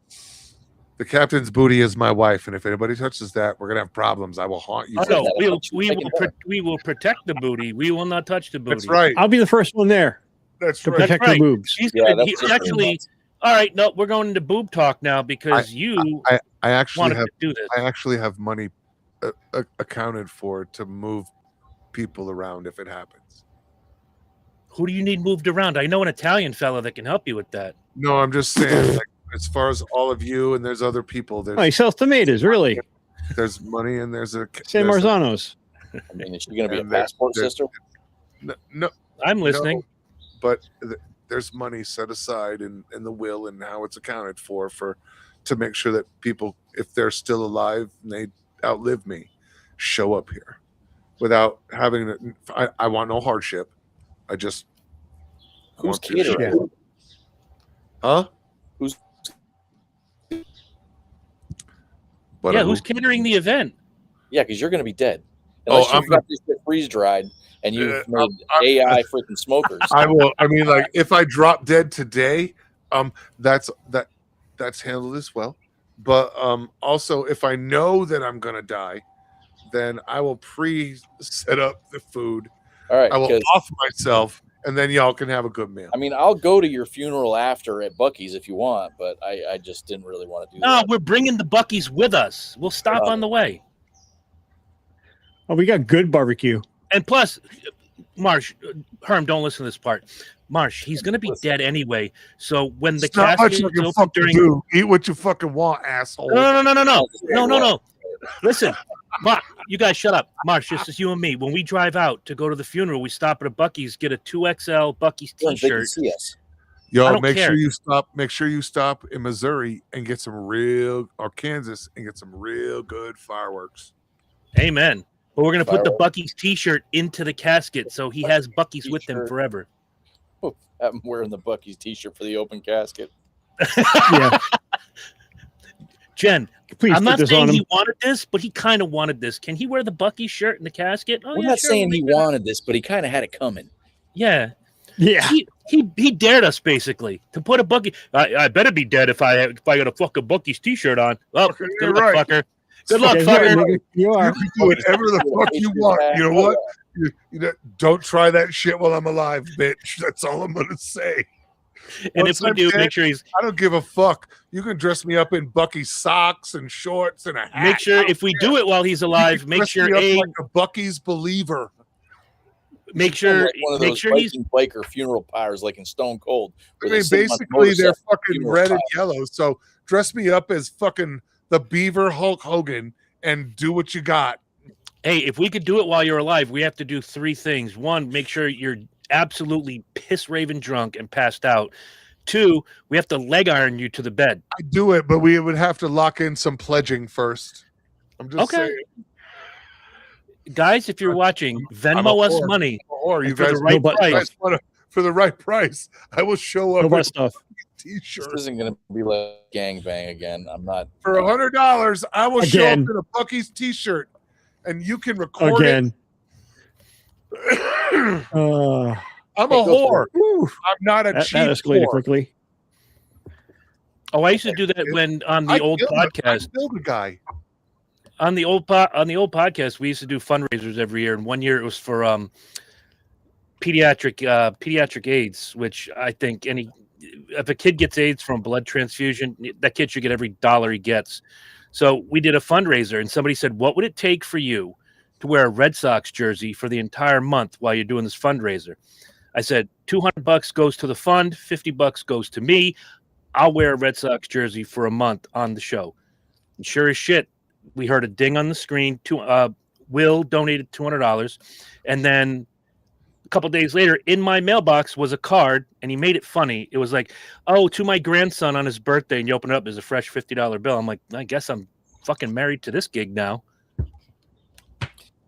The captain's booty is my wife, and if anybody touches that, we're gonna have problems. I will haunt you. Oh, no, we will protect the booty. We will not touch the booty. That's right. I'll be the first one there. That's to right. protect right. her boobs. He's Yeah, gonna, that's he actually. All right, no, we're going into boob talk now because you I actually wanted have to do this. I actually have money accounted for to move people around if it happens. Who do you need moved around? I know an Italian fella that can help you with that. No, I'm just saying, like, as far as all of you and there's other people, Oh, he sells tomatoes, really. there's money and there's a San there's a- Marzanos. I mean, is she going to be a And there- passport there- sister? no, I'm listening. but there's money set aside in the will and how it's accounted for to make sure that people, if they're still alive and they outlive me, show up here without having to, I want no hardship. I just Who's want to show catering? up. Huh? Who's- But Yeah, who's catering the event? Yeah, because you're going to be dead. Oh, Unless I'm you've got this shit freeze dried and you've made I'm- AI freaking smokers. I will. I mean, like, if I drop dead today, that's handled as well. But also, if I know that I'm gonna die, then I will set up the food. All right, I will because off myself, and then y'all can have a good meal. I mean, I'll go to your funeral after at Bucky's if you want, but I just didn't really want to do No, that. we're bringing the Buckies with us. We'll stop on the way. Oh, we got good barbecue. And plus, Marsh, Herm, don't listen to this part. Marsh, he's going to be dead anyway. So when the It's not much casket I is can open fucking during... do. Eat what you fucking want, asshole. No. Listen, you guys shut up. Marsh, this is you and me. When we drive out to go to the funeral, we stop at a Bucky's, get a 2XL Bucky's They can t-shirt. see us. I Yo, don't make care. sure you stop in Missouri and get some real, or Kansas and get some real good fireworks. Amen. But we're going to put the Fireworks. Bucky's t-shirt into the casket so he has Bucky's with him T-shirt. forever. I'm wearing the Bucky's t-shirt for the open casket. Yeah, Jen, please I'm put not this saying on him. he wanted this, but he kind of wanted this. Can he wear the Bucky's shirt in the casket? Oh, We're yeah, not sure, saying we'll he make that. wanted this, but he kind of had it coming. Yeah. Yeah, He dared us basically to put a Bucky. I better be dead if I got a fucking Bucky's t-shirt on. Well, Okay, good you're luck, right. fucker. Good luck, Yeah, yeah, fucker. nigga, you You are. can do whatever the fuck you want. You know what? Don't try that shit while I'm alive, bitch. That's all I'm gonna say. And Once if we I'm do, dead, make sure he's I don't give a fuck. You can dress me up in Bucky's socks and shorts and a hat. make sure if we do it while he's alive, make Dress sure me up A like a Bucky's believer. make sure Like one of make those sure he's Viking biker funeral pyres like in Stone Cold. I where mean, they sit 'em on the basically they're motorcycle fucking funeral red and pyre. yellow. So dress me up as fucking the Beaver Hulk Hogan and do what you got. hey, if we could do it while you're alive, we have to do three things. One, make sure you're absolutely piss raving drunk and passed out. Two, we have to leg iron you to the bed. I do it, but we would have to lock in some pledging first. I'm just Okay. saying. Guys, if you're watching, I'm Venmo a us whore. money. Or you And for guys, the right No butt price. you guys wanna- for the right price, I will show up No with butt stuff. a This t-shirt. isn't going to be like gangbang again. I'm not. For $100, I will show up Again. in a Bucky's t-shirt, and you can record Again. it. Uh, I'm a Hey, go whore. whew, I'm not a that cheap escalated whore. quickly. Oh, I used to do that when on the old killed podcast. I killed a guy. On the old podcast, we used to do fundraisers every year, and one year it was for pediatric AIDS, which I think if a kid gets AIDS from blood transfusion, that kid should get every dollar he gets. So we did a fundraiser, and somebody said, "What would it take for you to wear a Red Sox jersey for the entire month while you're doing this fundraiser?" I said, $200 goes to the fund, $50 goes to me. I'll wear a Red Sox jersey for a month on the show. And sure as shit, we heard a ding on the screen. Will donated $200, and then a couple days later, in my mailbox was a card, and he made it funny. It was like, "Oh, to my grandson on his birthday," and you open it up, there's a fresh $50 bill. I'm like, I guess I'm fucking married to this gig now.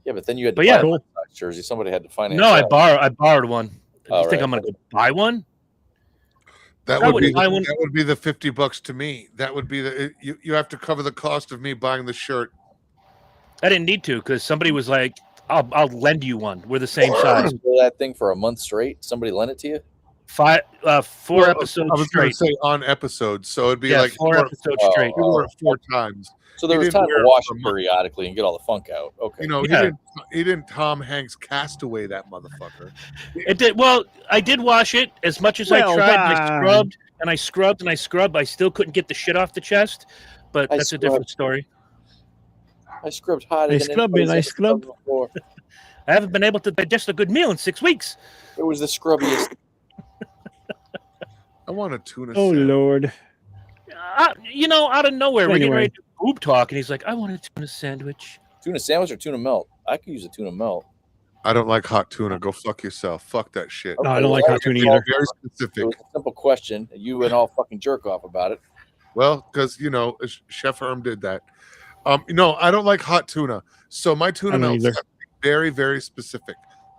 Yeah, but then you had to But buy yeah. a Red Sox jersey. Somebody had to finance. No, I that. borrowed one. Oh, You think right. I'm gonna go buy one? That I would be would- I wouldn't- that would be the $50 to me. That would be you have to cover the cost of me buying the shirt. I didn't need to because somebody was like, I'll lend you one. We're the same size. Wear that thing for a month straight. Somebody lent it to you. 4 Well, episodes I was going to straight. say on episodes, so it'd be Yeah, like 4 episodes straight. He wore it 4 times. So there He was didn't time wear to it wash for a it month. periodically and get all the funk out. Okay. You know, Yeah. he didn't Tom Hanks Castaway that motherfucker. It did. Well, I did wash it as much as I Well tried. And I done. scrubbed and I scrubbed and I scrubbed. I still couldn't get the shit off the chest, but that's a different story. I scrubbed harder I than scrubbed anybody's and I ever scrubbed. scrubbed before. I haven't been able to digest a good meal in 6 weeks. It was the scrubbiest. I want a tuna Oh sandwich. Lord. Out of nowhere, we're getting Anyway. ready to boob talk, and he's like, "I want a tuna sandwich." Tuna sandwich or tuna melt? I could use a tuna melt. I don't like hot tuna. Go fuck yourself. Fuck that shit. No, I don't like hot tuna It's all either. very It specific. was a simple question. You went all fucking jerk off about it. Well, because Chef Herm did that. No, I don't like hot tuna. So my tuna I don't melts either. have to be very, very specific.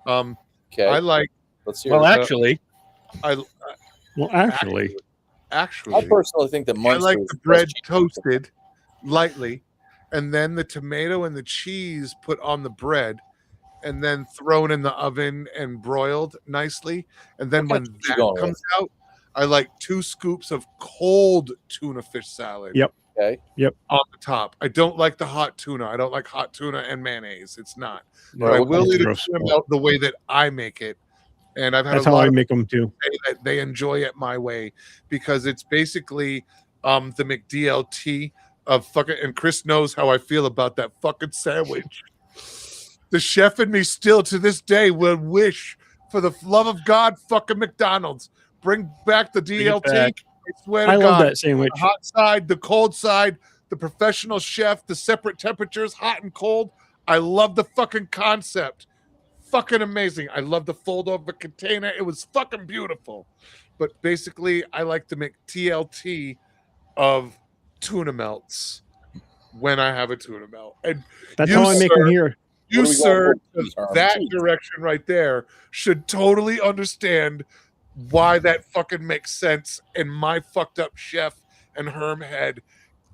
Okay. I like Let's hear Well, it. actually, Well, actually, I actually personally think that I Munster like is the best bread cheese. toasted lightly, and then the tomato and the cheese put on the bread, and then thrown in the oven and broiled nicely. And then What when kind of cheese you that going comes out, I like 2 scoops of cold tuna fish salad. Yep. Okay. On the top. I don't like the hot tuna. I don't like hot tuna and mayonnaise. It's not. But Right, I what will kind of eat a gross? tuna melt the way that I make it. And I've had that's a how lot I of make them too. say that they enjoy it my way because it's basically the McDLT of fucking, and Chris knows how I feel about that fucking sandwich. The chef and me still to this day will wish, for the love of God, fucking McDonald's, bring back the Bring it DLT. back. I swear to I God. love that sandwich. The hot side, the cold side, the professional chef, the separate temperatures, hot and cold. I love the fucking concept. Fucking amazing. I love the fold over container. It was fucking beautiful. But basically, I like to make TLT of tuna melts when I have a tuna melt. And That's you, how I make sir, them here. you, What are we sir, going with, Herm? that Cheese. direction right there should totally understand why that fucking makes sense in my fucked up chef and Herm head,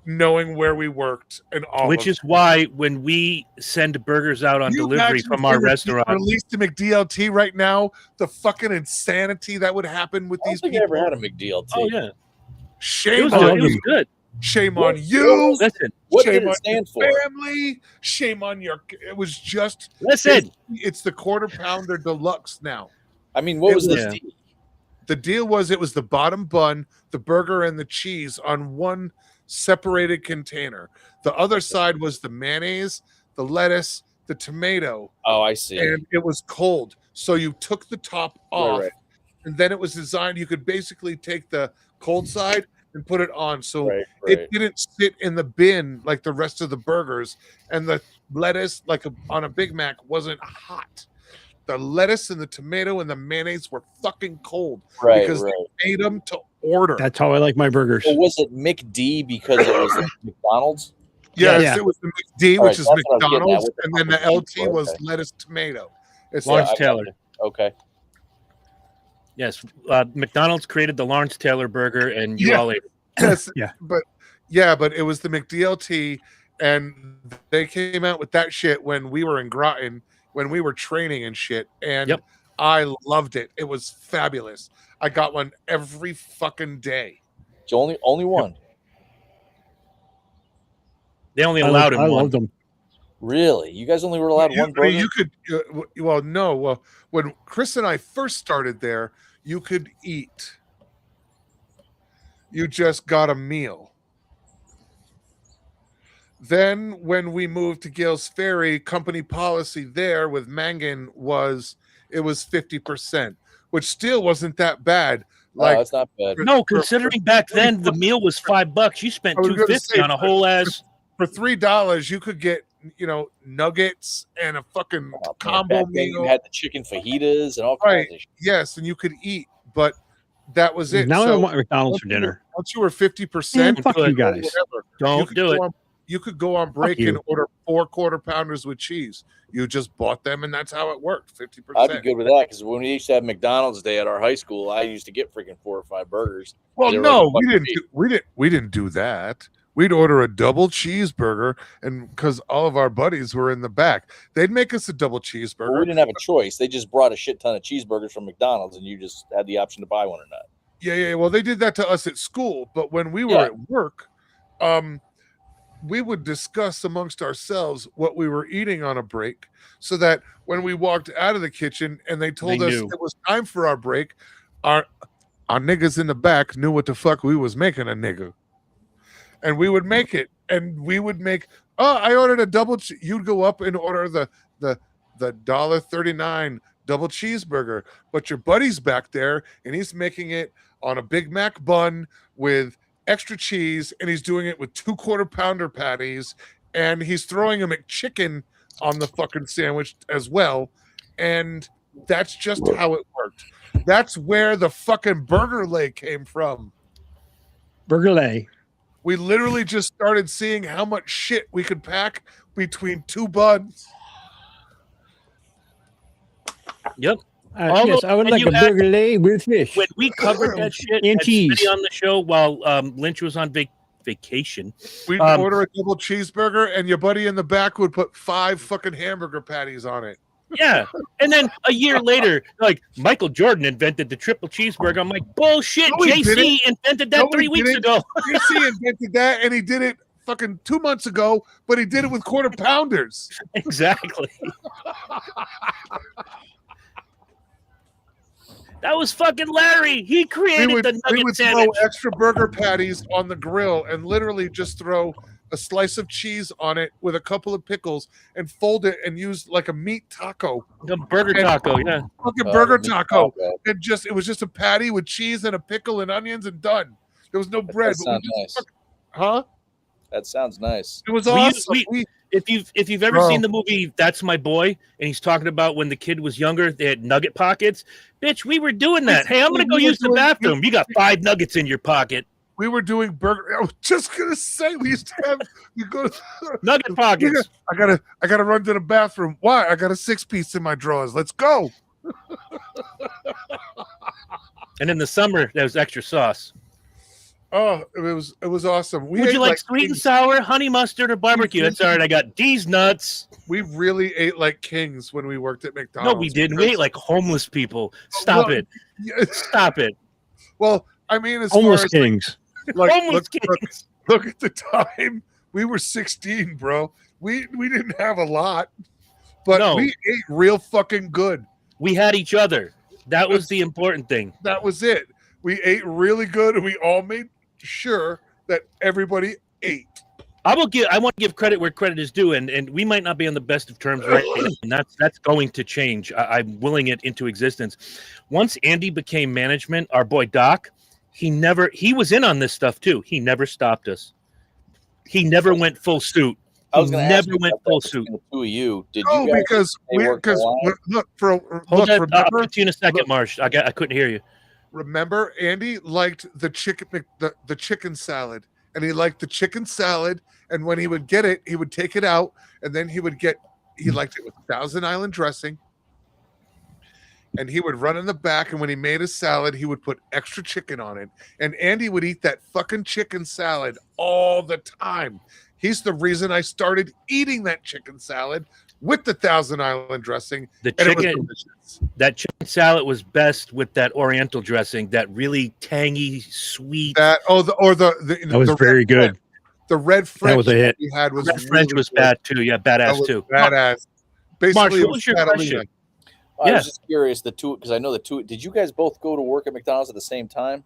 knowing where we worked and all. which is why when we send burgers out on delivery from our restaurant, release to McDLT right now, the fucking insanity that would happen with I don't these think I people. ever had a McDLT. oh yeah, it Shame was, on good. It you. was good. Shame on you. Listen, What Shame did on it stand for? your family. Shame on your. It was just. listen. It's the quarter pounder deluxe now. I mean, what It was was- this? Yeah. The deal was it was the bottom bun, the burger, and the cheese on one separated container. The other side was the mayonnaise, the lettuce, the tomato, Oh, I see. and it was cold. So you took the top off, right. and then it was designed. You could basically take the cold side and put it on. So Right, it right. didn't sit in the bin like the rest of the burgers, and the lettuce, on a Big Mac, wasn't hot. The lettuce and the tomato and the mayonnaise were fucking cold Right, because right. they made them to order. That's how I like my burgers. So was it McD because it was like McDonald's? Yes, Yeah. it was the McD, All which right, is that's what I was getting at. McDonald's, What the and fuck then the was LT cheese? was Okay. lettuce tomato. It's Lawrence like, Taylor. Okay. Yes, McDonald's created the Lawrence Taylor burger, and you Yeah. all ate it. yes, Yeah. but it was the McDLT, and they came out with that shit when we were in Groton, when we were training and shit, and Yep. I loved it. It was fabulous. I got one every fucking day. It's only one. They only allowed him I one. loved them. Really? You guys only were allowed one burger? You could, no. When Chris and I first started there, you could eat. You just got a meal. Then when we moved to Gales Ferry, company policy there with Mangan was 50%, which still wasn't that bad. Like, that's not bad. No, considering back then the meal was $5, you spent I was gonna $2.50 say, on a whole ass. for $3, you could get, nuggets and a fucking Oh, man, combo back then you meal. had the chicken fajitas and all Right. kinds of shit. Yes, and you could eat, but that was it. Now I So want McDonald's for dinner. once you were 50%, Fuck you guys. whatever, Don't do it. You could go on break you. and order 4 quarter pounders with cheese. You just bought them, and that's how it worked. 50%. I'd be good with that because when we used to have McDonald's day at our high school, I used to get freaking 4 or 5 burgers. Well, They were no, like a we buck didn't. a piece. We didn't do that. we'd order a double cheeseburger, and because all of our buddies were in the back, they'd make us a double cheeseburger. Well, we didn't have a choice. They just brought a shit ton of cheeseburgers from McDonald's, and you just had the option to buy one or not. Yeah. Well, they did that to us at school, but when we were at work, we would discuss amongst ourselves what we were eating on a break, so that when we walked out of the kitchen and they told us it was time for our break, our niggas in the back knew what the fuck we was making a nigga. And we would make it, and we would make, I ordered a double, you'd go up and order the $1.39 double cheeseburger, but your buddy's back there and he's making it on a Big Mac bun with extra cheese, and he's doing it with 2 quarter-pounder patties, and he's throwing a McChicken on the fucking sandwich as well. And that's just how it worked. That's where the fucking burger lay came from. Burger lay. We literally just started seeing how much shit we could pack between 2 buns. Yep. Yes, I would like a burger lay with fish. When we covered that shit and cheese on the show while Lynch was on vacation, we'd order a double cheeseburger, and your buddy in the back would put 5 fucking hamburger patties on it. Yeah. And then a year later, like, Michael Jordan invented the triple cheeseburger. I'm like, bullshit. No, JC invented that 3 weeks ago. JC invented that, and he did it fucking 2 months ago, but he did it with quarter pounders. Exactly. That was fucking Larry. He created the nugget sandwich. Throw extra burger patties on the grill and literally just throw a slice of cheese on it with a couple of pickles and fold it and use like a meat taco. The burger taco, yeah. Fucking burger taco. And it was just a patty with cheese and a pickle and onions and done. There was no bread. That sounds nice. Huh? That sounds nice. It was awesome. If you've ever seen the movie That's My Boy, and he's talking about when the kid was younger, they had nugget pockets. Bitch, we were doing that. Hey, I'm gonna go use the bathroom. You got 5 nuggets in your pocket. We were doing burger. I was just gonna say we used to have nugget pockets. I gotta run to the bathroom. Why? I got a 6-piece in my drawers. Let's go. And in the summer, there was extra sauce. Oh, it was awesome. Would you like sweet and sour, honey mustard, or barbecue? That's all right. I got these nuts. We really ate like kings when we worked at McDonald's. No, we didn't. We ate like homeless people. Stop it. Stop it. Well, I mean, as homeless far as kings. Look at the time. We were 16, bro. We didn't have a lot, but we ate real fucking good. We had each other. That was the important thing. That was it. We ate really good, and we all made sure that everybody ate. I want to give credit where credit is due, and we might not be on the best of terms right now, and that's going to change. I'm willing it into existence. Once Andy became management, our boy Doc, he was in on this stuff too. He never stopped us. He never went full suit. I was going to ask full suit. The 2 of you, did you? Guys because hold that. I'll put you in a second, Marsh. I couldn't hear you. Remember, Andy liked the chicken salad, and he liked the chicken salad. And when he would get it, he would take it out, and then he liked it with Thousand Island dressing. And he would run in the back, and when he made a salad, he would put extra chicken on it. And Andy would eat that fucking chicken salad all the time. He's the reason I started eating that chicken salad with the Thousand Island dressing. That chicken salad was best with that Oriental dressing, that really tangy, sweet. That was very good. The red French that was a hit. We had was red French was bad too. Yeah, badass too. Badass. Basically, Marsh, what was your question? I was just curious. Because I know the two. Did you guys both go to work at McDonald's at the same time?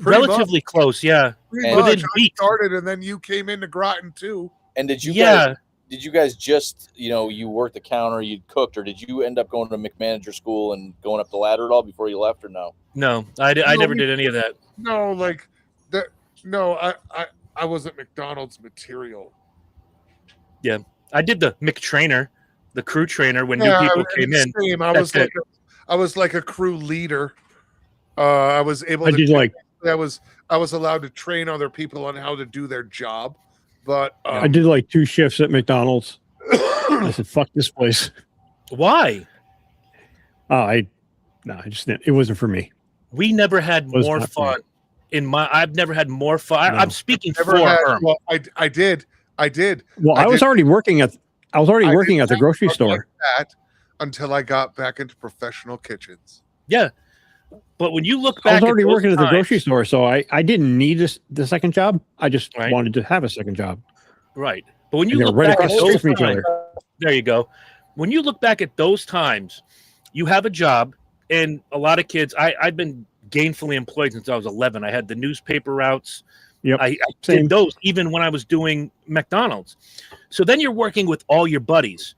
Relatively close, yeah. Within weeks. Started, and then you came into Groton too. And did you guys just, you worked the counter, you cooked, or did you end up going to McManager school and going up the ladder at all before you left, or no? No, I never did any of that. No, like that. No, I wasn't McDonald's material. Yeah, I did the McTrainer, the crew trainer when new people came in. I was like a crew leader. I was able to. I was allowed to train other people on how to do their job. But I did like 2 shifts at McDonald's. I said, "Fuck this place." Why? I just it wasn't for me. We never had more fun I've never had more fun. No. I'm speaking for Never had, Herm. well, I did. Well, I was already working at the grocery Like store. that until I got back into professional kitchens. Yeah. But when you look I back was already at those working at the grocery times- store, so I didn't need the second job. I just Right. wanted to have a second job. Right. But when you And they're look right back at across the street those from each times, other. there you go. When you look back at those times, you have a job, and a lot of kids. I've been gainfully employed since I was 11. I had the newspaper routes. Yep. I Same. did those even when I was doing McDonald's. So then you're working with all your buddies,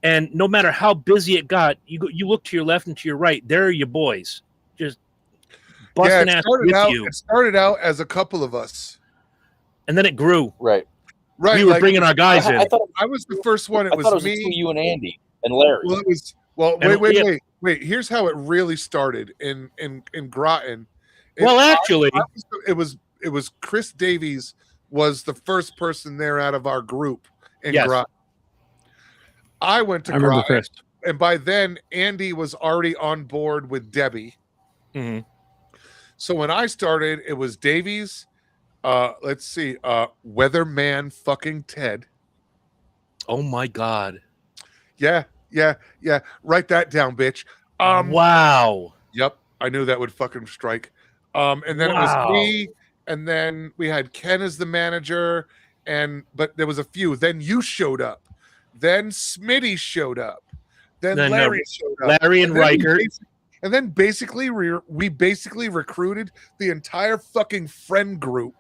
and no matter how busy it got, you look to your left and to your right. There are your boys, just busting ass with you. It started out as a couple of us. And then it grew. Right. Right. We were bringing our guys in. I thought I was the first one. It it was was me. between you and Andy and Larry. Well, it was. Well, And- wait. Here's how it really started in Groton. Well, actually, It was Chris Davies was the first person there out of our group in Yes. Groton. I went to I remember Groton, Chris. and by then Andy was already on board with Debbie. Mhm. So when I started, it was Davies. Let's see, Weatherman fucking Ted. oh my God. Yeah. Write that down, bitch. Wow. Yep, I knew that would fucking strike. And then Wow. it was me, and then we had Ken as the manager, but there was a few. Then you showed up. Then Smitty showed up. Then Then, Larry showed up. Larry and then we Riker. And then basically we basically recruited the entire fucking friend group.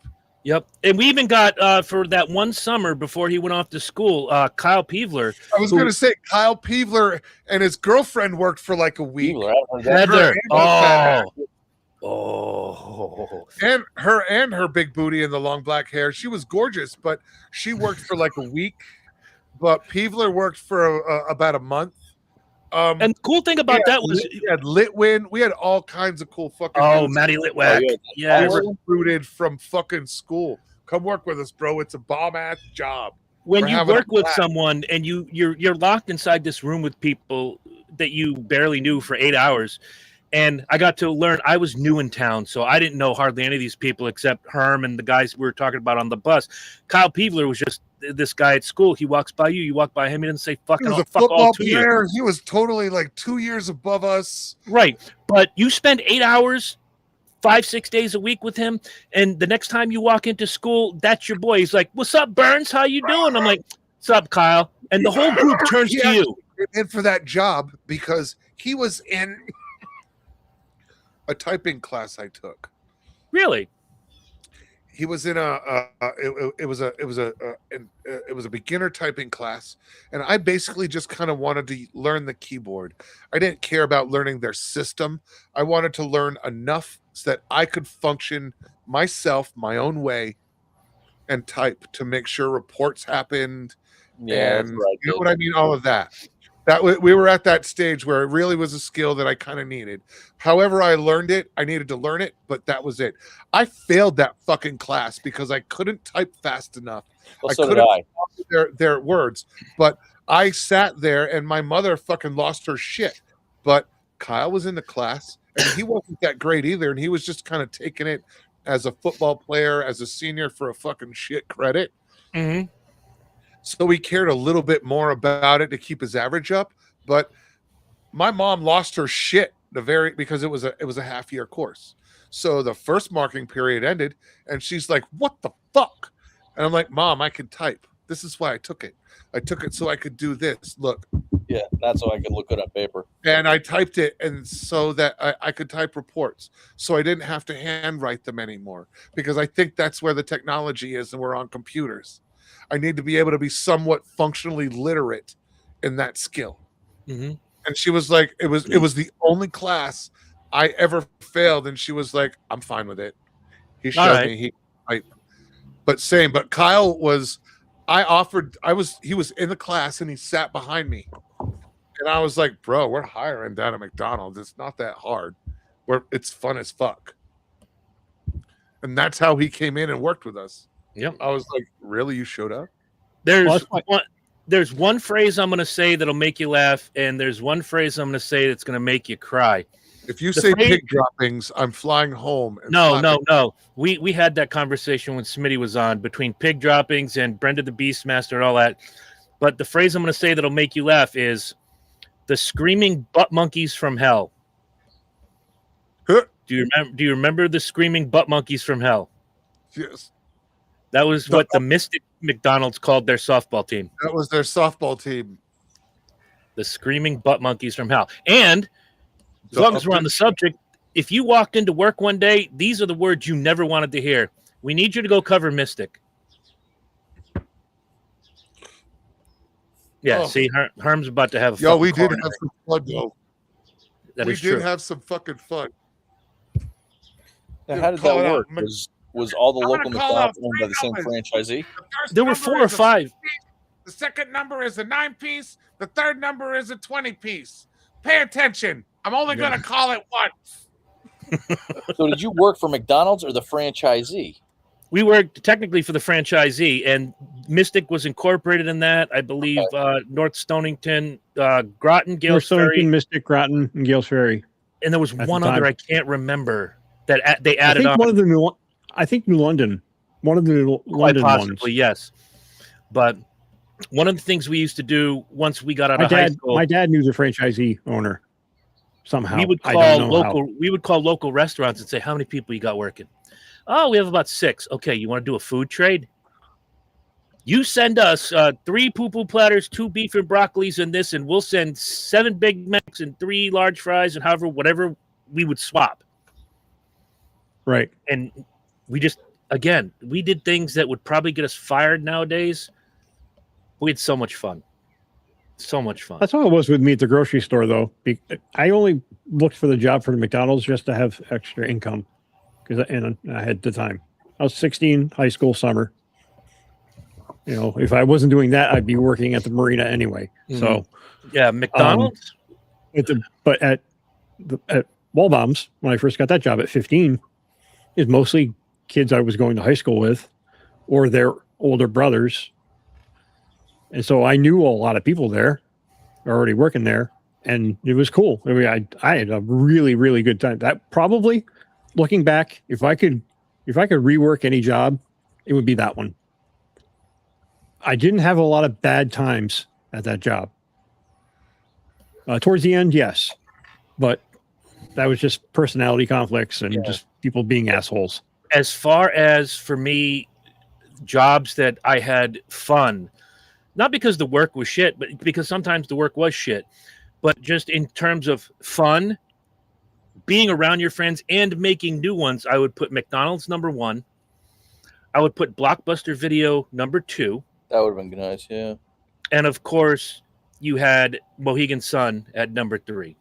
Yep. And we even got for that one summer before he went off to school, Kyle Peevler. I was going to say Kyle Peevler and his girlfriend worked for like a week. People, I haven't heard that. Heather. Her Oh. and her big booty and the long black hair. She was gorgeous, but she worked for like a week. But Peevler worked for about a month. And the cool thing about that was, we had Litwin. We had all kinds of cool fucking. dudes. Matty Litwack. Oh, Yeah. We recruited from fucking school. Come work with us, bro. It's a bomb ass job. When We're you having a work with blast. someone and you're locked inside this room with people that you barely knew for 8 hours. And I got to learn, I was new in town, so I didn't know hardly any of these people except Herm and the guys we were talking about on the bus. Kyle Peevler was just this guy at school. He walks by you walk by him, he didn't say He fucking was a fuck football all to you. player. He was totally like 2 years above us. Right. But you spend 8 hours, 5-6 days a week with him, and the next time you walk into school, that's your boy. He's like, "What's up, Burns? How you doing?" I'm like, "What's up, Kyle?" And the whole group turns to you. And for that job because he was in a typing class I took. Really? He was in it was a beginner typing class, and I basically just kind of wanted to learn the keyboard. I didn't care about learning their system. I wanted to learn enough so that I could function myself, my own way, and type to make sure reports happened. Yeah, And that's what I you know did. what I mean? All of that. We were at that stage where it really was a skill that I kind of needed. However, I learned it. I needed to learn it, but that was it. I failed that fucking class because I couldn't type fast enough. Well, I so did couldn't I. their words. But I sat there and my mother fucking lost her shit. But Kyle was in the class and he wasn't that great either. And he was just kind of taking it as a football player, as a senior for a fucking shit credit. Mm-hmm. So he cared a little bit more about it to keep his average up. But my mom lost her shit because it was a half year course. So the first marking period ended and she's like, "What the fuck?" And I'm like, "Mom, I can type. This is why I took it. I took it so I could do this. Look." Yeah, that's so I could look good on paper. And I typed it and so that I could type reports. So I didn't have to handwrite them anymore because I think that's where the technology is and we're on computers. I need to be able to be somewhat functionally literate in that skill. Mm-hmm. And she was like, it was the only class I ever failed. And she was like, "I'm fine with it." He showed me but Kyle was, he was in the class and he sat behind me. And I was like, "Bro, we're hiring down at McDonald's. It's not that hard. It's fun as fuck." And that's how he came in and worked with us. Yep. I was like, "Really? You showed up?" There's one phrase I'm going to say that'll make you laugh, and there's one phrase I'm going to say that's going to make you cry. If you The say phrase- pig droppings, I'm flying home. And No, slapping- no. We had that conversation when Smitty was on between pig droppings and Brenda the Beastmaster and all that. But the phrase I'm going to say that'll make you laugh is the screaming butt monkeys from hell. Huh. Do you remember the screaming butt monkeys from hell? Yes, That was what the Mystic McDonald's called their softball team. that was their softball team. The screaming butt monkeys from hell. And as The long as we're on upper- the subject, if you walked into work one day, these are the words you never wanted to hear. We need you to go cover Mystic. Yeah, Oh. see, Herm's about to have a Yo, we fucking did have some fun though. That We is did true. have some fucking fun. Now, Yeah, how did call that it out. work? Was all the I'm local gonna call out McDonald's owned by the same three franchisee? The first There were number 4 or is a 5. 6-piece, the second number is a 9-piece. The third number is a 20-piece. Pay attention. I'm only Yeah. going to call it once. So did you work for McDonald's or the franchisee? We worked technically for the franchisee, and Mystic was incorporated in that. I believe North Stonington, Groton, North Gales Ferry, Stonington, Mystic, Groton, and Gales Ferry. and there was at one the other time. I can't remember that they I added think on. one of the New, I think New London, one of the New Quite London possibly, ones. yes. But one of the things we used to do once we got out My of high dad, school, my dad knew the franchisee owner somehow. we would I call don't know local. We would call local restaurants and say, "How many people you got working?" Oh, we have about 6. Okay, you want to do a food trade? You send us 3 poo-poo platters, 2 beef and broccolis, and this, and we'll send 7 Big Macs and 3 large fries, and whatever we would swap. how. Right. And we just, again, we did things that would probably get us fired nowadays. We had so much fun. So much fun. That's how it was with me at the grocery store, though. I only looked for the job for the McDonald's just to have extra income, because I had the time. I was 16, high school summer. You know, if I wasn't doing that, I'd be working at the marina anyway. So, Yeah, McDonald's. but at Walbaum's, when I first got that job at 15, is mostly kids I was going to high school with, or their older brothers. And so I knew a lot of people there already working there, and it was cool. I mean, I had a really, really good time. That probably, looking back, if I could rework any job, it would be that one. I didn't have a lot of bad times at that job. Towards the end, yes, but that was just personality conflicts and just people being assholes. As far as for me, jobs that I had fun, not because the work was shit, but because sometimes the work was shit, but just in terms of fun, being around your friends and making new ones, I would put McDonald's number 1. I would put Blockbuster Video number 2. That would have been nice, yeah. And of course, you had Mohegan Sun at number 3.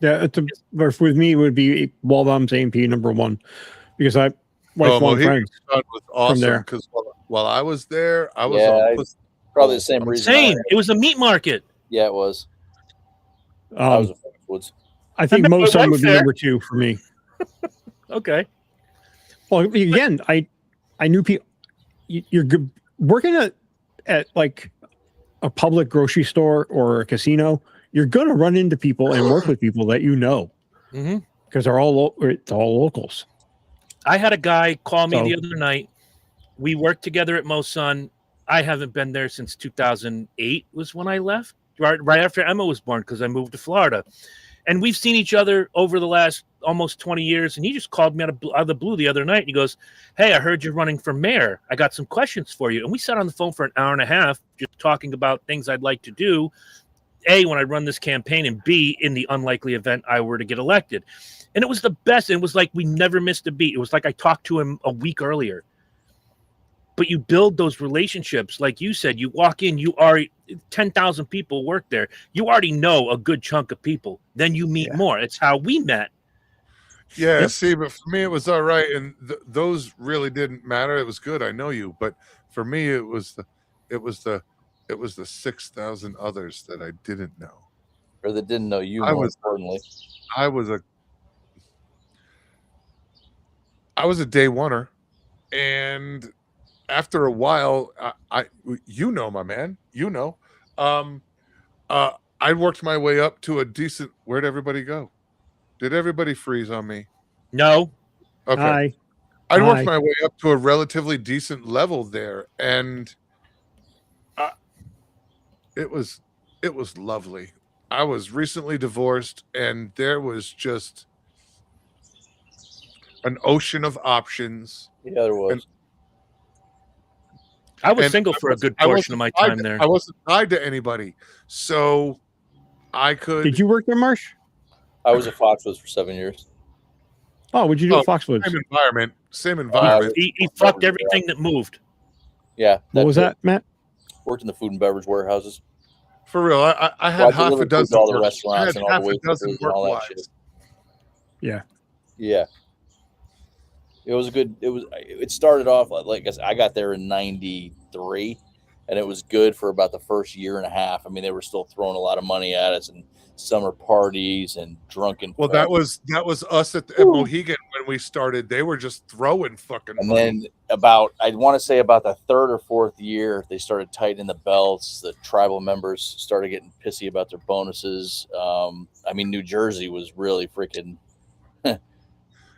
Yeah, with me, it would be Walbaum's A&P number 1, because I lifelong Mohegan friends. Sun was awesome there. because while I was there, I was Yeah, on pussy. Probably the same reason. Same. It was a meat market. Yeah, it was. I was Um, a Woods. I think I met my Mo Sun wife would be there. number 2 for me. Okay. Well, again, I knew people. You're good working at like a public grocery store or a casino. You're gonna run into people and work with people that you know, Mm-hmm. because it's all locals. I had a guy call me So- the other night. We worked together at Mo Sun. I haven't been there since 2008 was when I left, right after Emma was born, because I moved to Florida. And we've seen each other over the last almost 20 years. And he just called me out of the blue the other night. He goes, "Hey, I heard you're running for mayor. I got some questions for you." And we sat on the phone for an hour and a half just talking about things I'd like to do, A, when I run this campaign, and B, in the unlikely event I were to get elected. And it was the best. It was like we never missed a beat. It was like I talked to him a week earlier. But you build those relationships. Like you said, you walk in, you are 10,000 people work there. You already know a good chunk of people. Then you meet more. It's how we met. Yeah, Yep. see, but for me it was all right, and those really didn't matter. It was good. I know you, but for me it was the 6,000 others that I didn't know. Or that didn't know you, I more was- importantly. I was a day oneer, and after a while, I my man, I worked my way up to a decent. Where'd everybody go? Did everybody freeze on me? No. Okay. Hi. I'd worked Hi. my way up to a relatively decent level there, and it was lovely. I was recently divorced, and there was just an ocean of options. Yeah, there was. I was And single for a good portion of my time there. I wasn't tied to anybody, so I could. Did you work there, Marsh? I was at Foxwoods for 7 years. Oh, what'd you do Oh, at Foxwoods? Same environment. He fucked everything that moved. Yeah. What was that, Matt? Worked in the food and beverage warehouses. For real, I Well, had I half a delivered food dozen. to all the work- I restaurants had and all half the a waitresses dozen and all that work shit. wives. Yeah. Yeah. It was a good. It started off like I got there in '93, and it was good for about the first year and a half. I mean, they were still throwing a lot of money at us and summer parties and drunken. Well, that was us at Mohegan when we started. They were just throwing fucking And money. then I want to say about the third or fourth year, they started tightening the belts. The tribal members started getting pissy about their bonuses. I mean, New Jersey was really freaking.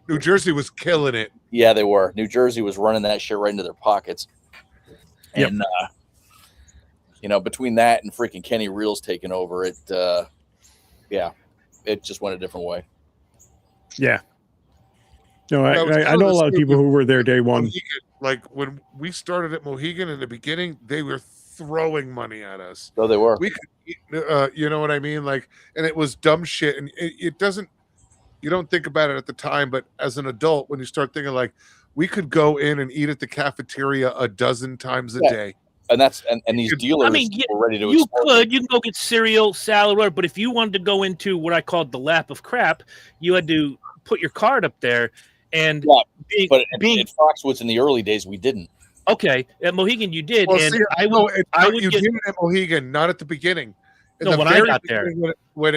New Jersey was killing it. Yeah, they were. New Jersey was running that shit right into their pockets. Yep. And, between that and freaking Kenny Reels taking over, it just went a different way. Yeah. No, That was I know a lot of people who were there day one. Mohegan, like when we started at Mohegan in the beginning, they were throwing money at us. So they were. We could, you know what I mean? Like, and it was dumb shit. And it doesn't, you don't think about it at the time, but as an adult, when you start thinking like, we could go in and eat at the cafeteria a dozen times a day. And and these dealers were ready to you export. can go get cereal, salad, whatever, but if you wanted to go into what I called the lap of crap, you had to put your card up there. And but at Foxwoods in the early days, we didn't. Okay, at Mohegan you did, Well, and see, I would you get, did it at Mohegan, not at the beginning. No, when I got there, but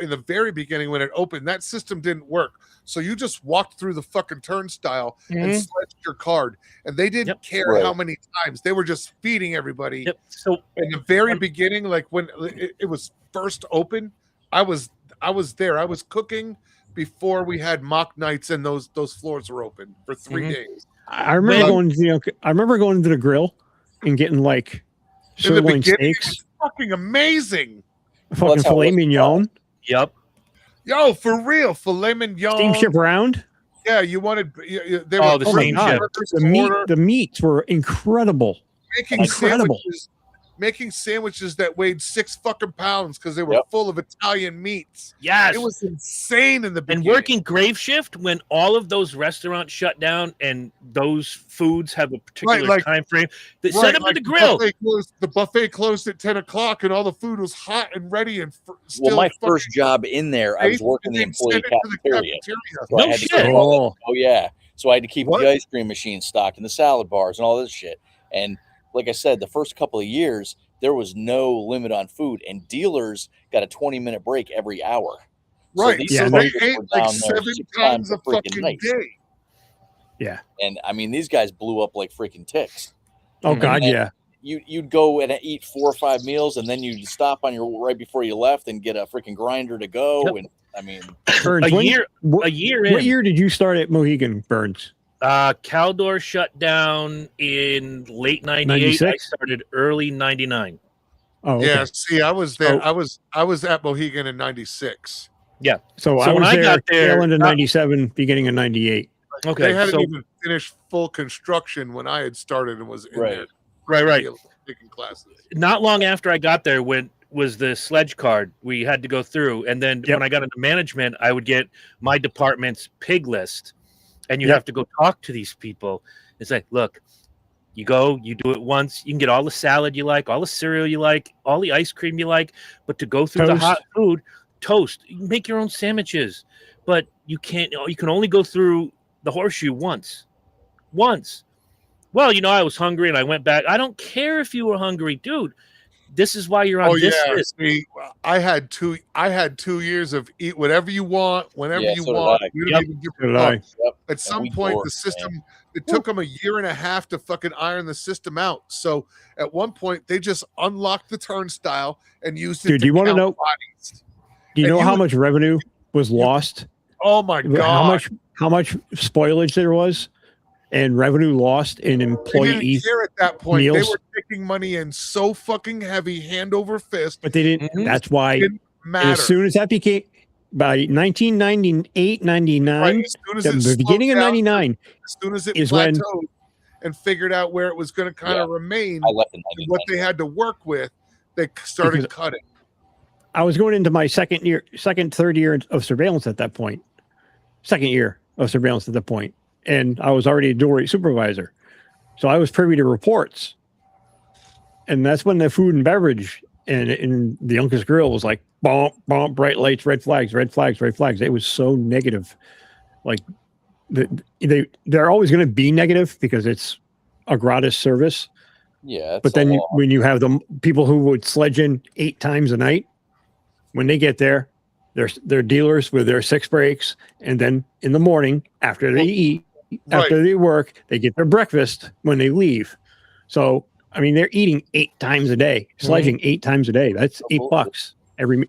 in the very beginning when it opened, that system didn't work. So you just walked through the fucking turnstile and sledged your card, and they didn't care how many times. They were just feeding everybody. Yep. So in the very beginning, like when it was first open, I was there. I was cooking before we had mock nights and those floors were open for 3 days. I remember going to the grill and getting like sirloin steaks. Fucking amazing. Fucking filet mignon. Yep. Yo, for real, filet mignon. Steamship round. Yeah, you wanted. They were the steamship. The meats were incredible. Making sandwiches that weighed 6 fucking pounds because they were full of Italian meats. Yes, it was insane in the beginning. And working grave shift when all of those restaurants shut down and those foods have a particular time frame. They set them in the grill. The buffet closed at 10 o'clock, and all the food was hot and ready. And still my first job in there, I was working the employee cafeteria. So so I had to keep the ice cream machine stocked and the salad bars and all this shit. And like I said, the first couple of years, there was no limit on food, and dealers got a 20-minute break every hour. Right. So they ate like 7 times a fucking day. Yeah. And I mean, these guys blew up like freaking ticks. Oh, God, yeah. You'd go and eat 4 or 5 meals, and then you'd stop on your right before you left and get a freaking grinder to go. Yep. And I mean, Burns, a year in. What year did you start at Mohegan, Burns? Caldor shut down in late 98. 96? I started early 99. Oh, okay. Yeah. See, I was there. I was at Mohegan in 96. Yeah. So I was got there tail end of 97, beginning of 98. Okay. They hadn't even finished full construction when I had started and was in there. Right. Taking classes. Not long after I got there, was the sledge card we had to go through, and then when I got into management, I would get my department's pig list. And you have to go talk to these people. It's like, look, you go, you do it once. You can get all the salad you like, all the cereal you like, all the ice cream you like. But to go through the hot food, toast, you can make your own sandwiches. But you can't. You can only go through the horseshoe once. Well, I was hungry and I went back. I don't care if you were hungry, dude. This is why you're on this list. See, I had 2 years of eat whatever you want, whenever you want. We don't even give a fuck. At some point, the system, it took them a year and a half to fucking iron the system out. So at one point, they just unlocked the turnstile and used it. Dude, do you want to know? Bodies. Do you know how much revenue was lost. Oh my god! How much spoilage there was, and revenue lost in They employee didn't care at that point. meals. They were taking money in so fucking heavy, hand over fist. But they didn't. Mhm. That's why. It didn't matter. As soon as that became by 1998, 99, Right, as soon as it the slowed beginning of down, 99 as soon as it is when- plateaued and figured out where it was going to kind of remain, I left in and what they had to work with, they started Because- cutting. I was going into my third year of surveillance at that point. Second year of surveillance at that point. And I was already a jewelry supervisor. So I was privy to reports. And that's when the food and beverage and the Uncas Grill was like, bomb, bomb, bright lights, red flags, red flags, red flags. It was so negative. Like they're always going to be negative because it's a gratis service. Yeah. But then when you have the people who would sledge in 8 times a night, when they get there, they're dealers with their 6 breaks, and then in the morning after they eat, after they work, they get their breakfast when they leave. So I mean, they're eating 8 times a day, sledging 8 times a day. That's $8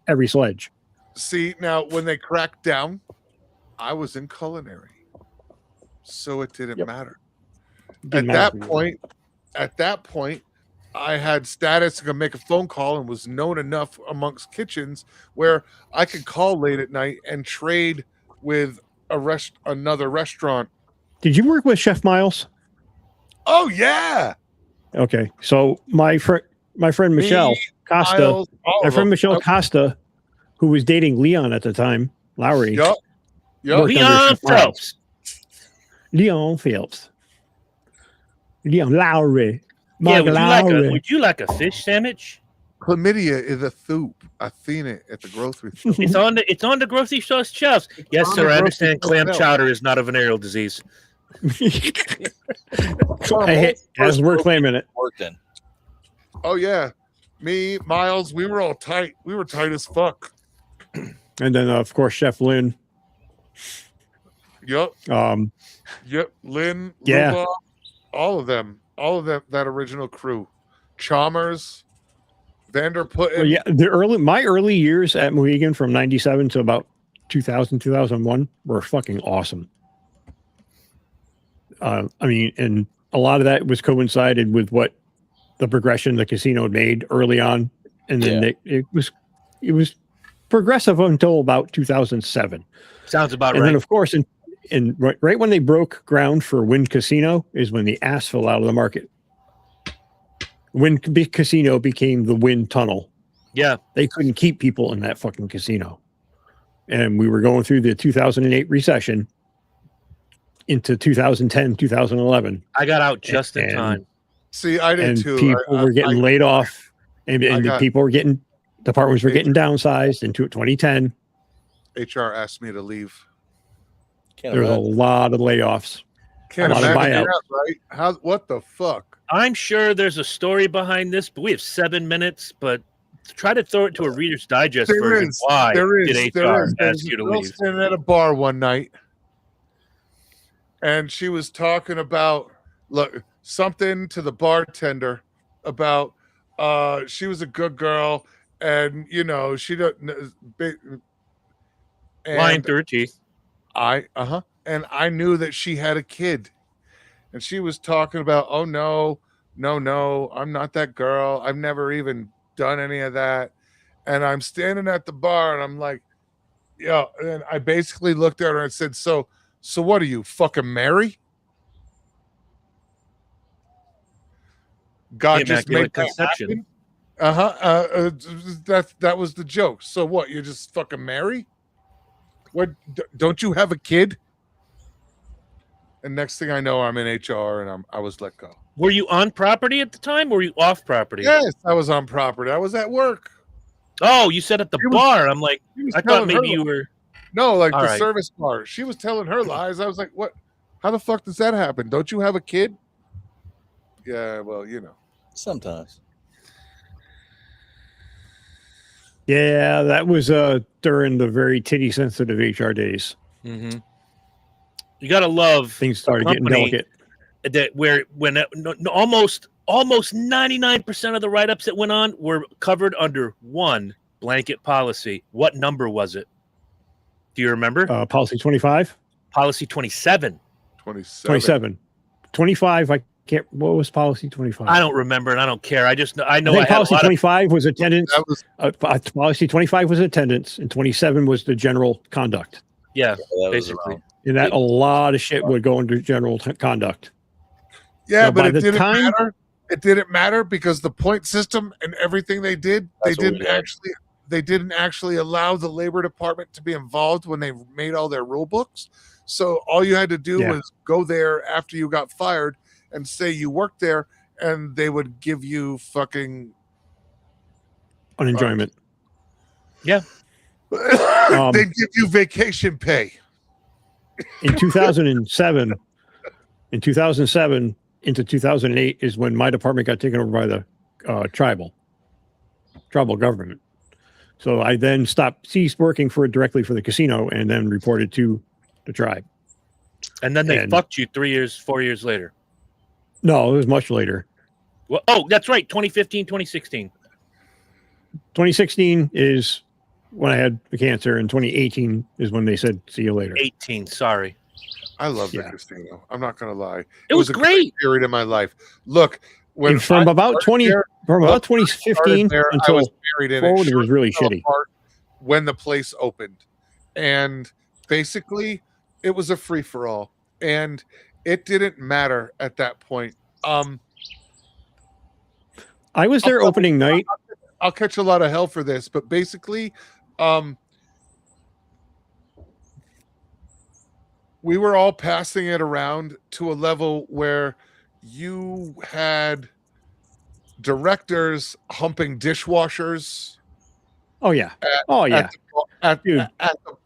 every sledge. See, now when they cracked down, I was in culinary, so it didn't matter. At that point, I had status and could make a phone call and was known enough amongst kitchens where I could call late at night and trade with another restaurant. Did you work with Chef Miles? Oh yeah. Okay, so my friend Michelle Costa, Michelle Costa, who was dating Leon at the time, Lowry. Yep. Leon Phelps. Leon Lowry. Yeah, would you like a fish sandwich? Chlamydia is a soup. I've seen it at the grocery store. It's on the grocery store shelves. Yes, sir. I understand clam chowder is not a venereal disease. We're claiming it. Worked in. Oh yeah, me, Miles, we were all tight. We were tight as fuck. And then of course Chef Lynn. Yep. Yep. Lynn. Yeah. Lula, all of them. That original crew. Chalmers. Vanderputten. Well, yeah, my early years at Mohegan from 97 to about 2000, 2001 were fucking awesome. I mean, and a lot of that was coincided with what the progression the casino had made early on. And then it was progressive until about 2007. Sounds about and right. And then of course, right when they broke ground for Wynn Casino is when the ass fell out of the market. Wynn Casino became the Wynn Tunnel. Yeah. They couldn't keep people in that fucking casino. And we were going through the 2008 recession into 2010, 2011. I got out just in time. See, I did too. People were getting laid off, and departments were getting downsized into 2010. HR asked me to leave. There was a lot of layoffs. Can't a lot of imagine buyouts. that, right? What the fuck? I'm sure there's a story behind this, but we have 7 minutes. But try to throw it to a Reader's Digest version. Why did HR ask you to leave? Standing at a bar one night, and she was talking about something to the bartender about she was a good girl, and she doesn't. Lying through her teeth. And I knew that she had a kid, and she was talking about, oh no, I'm not that girl. I've never even done any of that. And I'm standing at the bar, and I'm like, yeah. And I basically looked at her and said, so what are you, fucking Mary? God just made that happen. That was the joke. So what? You're just fucking Mary? What? Don't you have a kid? And next thing I know, I'm in HR, and I was let go. Were you on property at the time, or were you off property? Yes, I was on property. I was at work. Oh, you said at the bar. I'm like, I thought maybe you were. No, like the service bar. She was telling her lies. I was like, what? How the fuck does that happen? Don't you have a kid? Yeah, well, Sometimes. Yeah, that was during the very titty sensitive HR days. Mm-hmm. You gotta love things started getting delicate. That when almost 99% of the write-ups that went on were covered under one blanket policy. What number was it? Do you remember? Policy 25? Policy 27. 27. 25, I can't. What was policy 25? I don't remember, and I don't care. I just know. I know. I think had policy a lot 25 was attendance. That was Policy 25 was attendance, and 27 was the general conduct. Yeah, That was basically. around. And that a lot of shit would go into general conduct. yeah, Now, but by it the didn't time- matter. It didn't matter because the point system and everything they did, That's what we had. they didn't actually allow the labor department to be involved when they made all their rule books. So all you had to do Yeah. was go there after you got fired and say you worked there, and they would give you fucking Unenjoyment. they'd give you vacation pay. In 2007, into 2008 is when my department got taken over by the tribal government. So I then ceased working directly for the casino and then reported to the tribe. And then they And- fucked you 4 years later. No, it was much later. Well, oh, that's right. 2015, 2016. 2016 is when I had the cancer, and 2018 is when they said, see you later. 18. Sorry. I love the Yeah. casino. I'm not gonna lie. It was a great. period in my life. Look, when And from I about started there, 2015 I until was married in forward, it was Shit really fell shitty. apart when the place opened, and basically it was a free for all, and it didn't matter at that point. I was there opening night. I'll catch a lot of hell for this, but basically, we were all passing it around to a level where you had directors humping dishwashers Oh yeah. Oh yeah. Dude.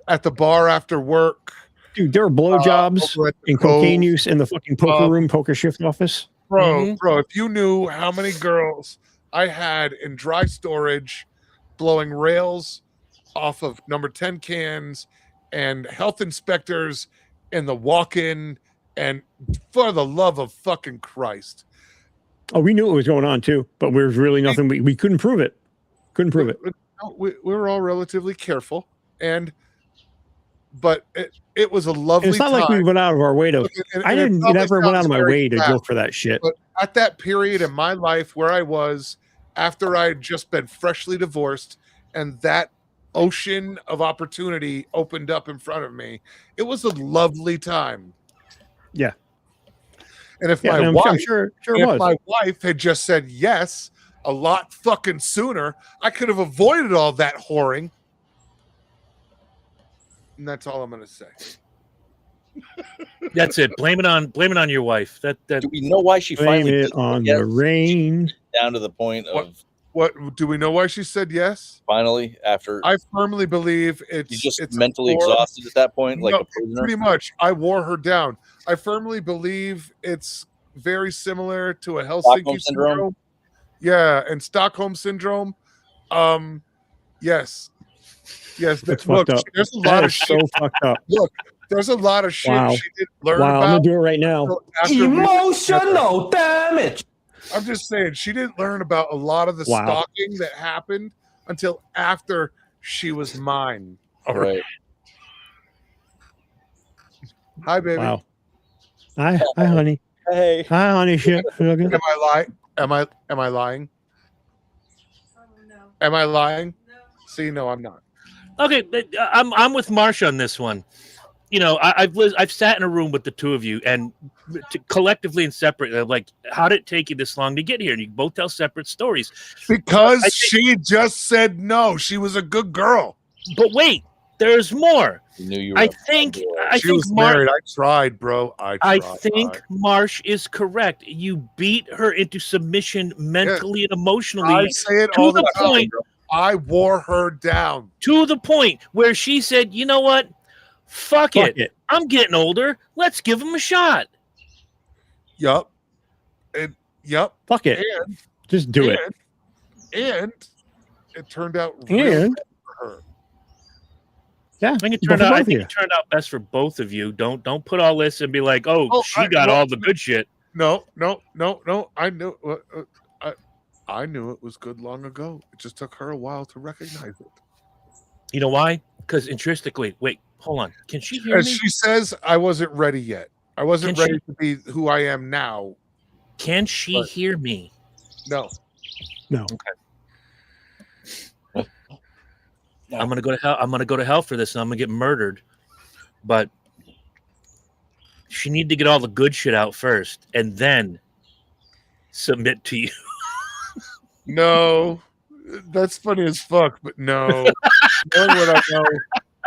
at the bar after work. Dude, there were blowjobs over at the and cocaine Cove. use in the fucking poker room, poker shift office. Bro, if you knew how many girls I had in dry storage blowing rails off of number 10 cans and health inspectors in the walk-in, and for the love of fucking Christ. Oh, we knew what was going on too, but there was really nothing. We couldn't prove it. Couldn't prove it. We were all relatively careful, but it was a lovely And it's not time. like we went out of our way to. And I it didn't probably never went out sounds of my very way to bad, go for that shit. But at that period in my life where I was, after I had just been freshly divorced, and that ocean of opportunity opened up in front of me, it was a lovely time. Yeah. And if Yeah, my and I'm wife, sure it if was. my wife had just said yes a lot fucking sooner, I could have avoided all that whoring. And that's all I'm gonna say. That's it. Blame it on your wife. That Do we know why she Blame finally it did on yes? the rain. Down to the point of What do we know why she said yes? finally after I firmly believe you it's just it's a mentally form- exhausted at that point, like No, a prisoner. pretty much. I wore her down. I firmly believe it's very similar to a Helsinki Stockholm syndrome. syndrome? Yeah, and Stockholm syndrome. Yes. Yes. That's Look, fucked up. there's a That lot of is shit. so fucked up. Look, there's a lot of shit Wow. she didn't learn Wow, I'm gonna about. do it right now. after we were together. Emotional damage. I'm just saying she didn't learn about a lot of the Wow. stalking that happened until after she was mine. All right. Right. Hi, baby. Wow. Hi, honey. Hey. Hi, honey. Shit. Sugar. Am I lying? Am I lying? Am I lying? See, no, I'm not. Okay, but, I'm with Marsha on this one. You know, I've sat in a room with the two of you, and collectively and separately, like, how did it take you this long to get here? And you both tell separate stories. Because I think- she just said no. She was a good girl. But wait, there's more. You knew you were I a think boy. I She think was Marsh. married. I tried, bro. I think Marsh is correct. You beat her into submission mentally and emotionally I say it to all the the time. point. Bro. I wore her down. To the point where she said, "You know what? Fuck it. I'm getting older. Let's give him a shot." Yup. And yup. Fuck it. And Just do it. And it turned out really And good for her. yeah, I think it good turned for out. both I of think you. it turned out best for both of you. Don't put all this and be like, "Oh, Oh, she got no. all the good shit." No. I knew. I knew it was good long ago. It just took her a while to recognize it. You know why? Because intrinsically, wait, Hold on. Can she hear As me? she says, I wasn't ready yet. I wasn't Can ready to be who I am now. Can she But- hear me? No. No. I'm gonna go to hell. I'm gonna go to hell for this, and I'm gonna get murdered. But she need to get all the good shit out first, and then submit to you. No. That's funny as fuck, but no.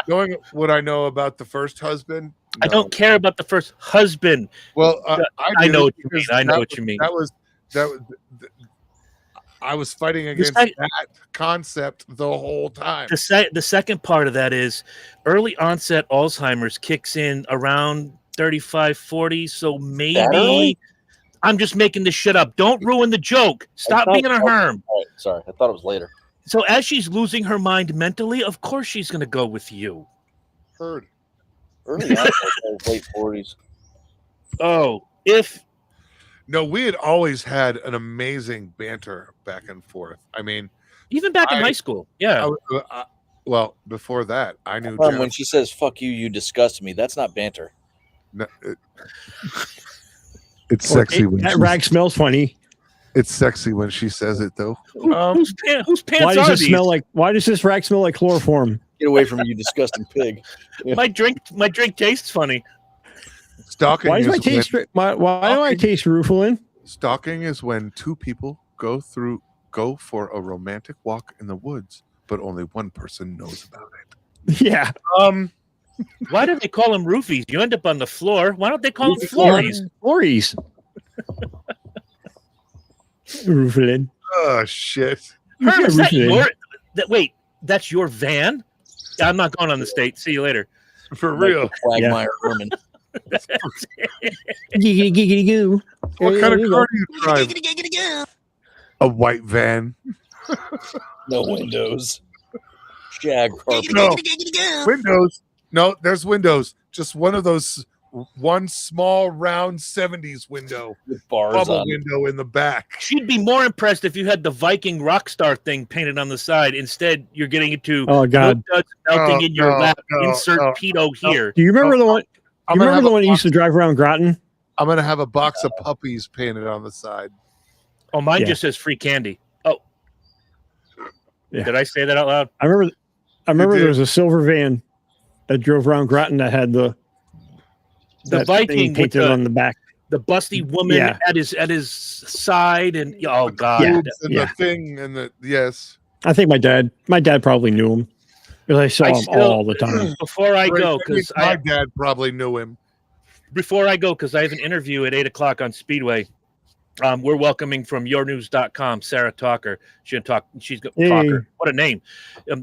Knowing what I know about the first husband, I no. don't care about the first husband. Well, I do, know what you mean. because I know that what you mean. That was I was fighting against sec- that concept the whole time. The second part of that is early onset Alzheimer's kicks in around 35, 40. So maybe early? I'm just making this shit up. Don't ruin the joke. Stop being a Herm. All right, sorry, I thought it was later. So as she's losing her mind mentally, of course she's going to go with you. Heard. Early on, late 40s. Oh, if No, we had always had an amazing banter back and forth. I mean, even back in high school, yeah. Well, before that, I knew When Jeff. she says "fuck you," you disgust me. That's not banter. No, it's sexy when That rag smells funny. it's sexy when she says it, though. Whose pants Why does are it these? smell like? Why does this rag smell like chloroform? Get away from me, you disgusting pig. My drink tastes funny. Stalking Why does is my taste? Why do I taste Rufalin? Stalking is when two people go for a romantic walk in the woods, but only one person knows about it. Yeah. Why do they call them roofies? You end up on the floor. Why don't they call them flories? Flories. Rufalin. Oh shit! Herm, is that Rufalin. wait, that's your van? I'm not going on the state. See you later. For real. Quagmire Herman. Giggity giggity goo. What kind of you car do you drive? A white van. No windows. Shag carpet. No windows. No, there's windows. Just one of those. One small round 70s window, With bars bubble on. window in the back. She'd be more impressed if you had the Viking rock star thing painted on the side. Instead, you're getting into Oh God. no duds melting in your lap. no, Insert no, pedo here. Do you remember the one? I'm You gonna remember have the a one that box, used to drive around Groton? I'm gonna have a box of puppies painted on the side. Oh, mine Yeah. just says free candy. Oh, Yeah. Did I say that out loud? I remember did. there was a silver van that drove around Groton that had the The that thing Viking with painted on the back. the busty woman Yeah. at his side, and oh god, Yeah. Boobs and yeah. the thing and the yes. I think my dad probably knew him because I saw I him still- all the time. Before I go, That means because my dad probably knew him. I have an interview at 8:00 on Speedway. We're welcoming from yournews.com, Sarah Talker. She's got Hey. Talker. What a name. We're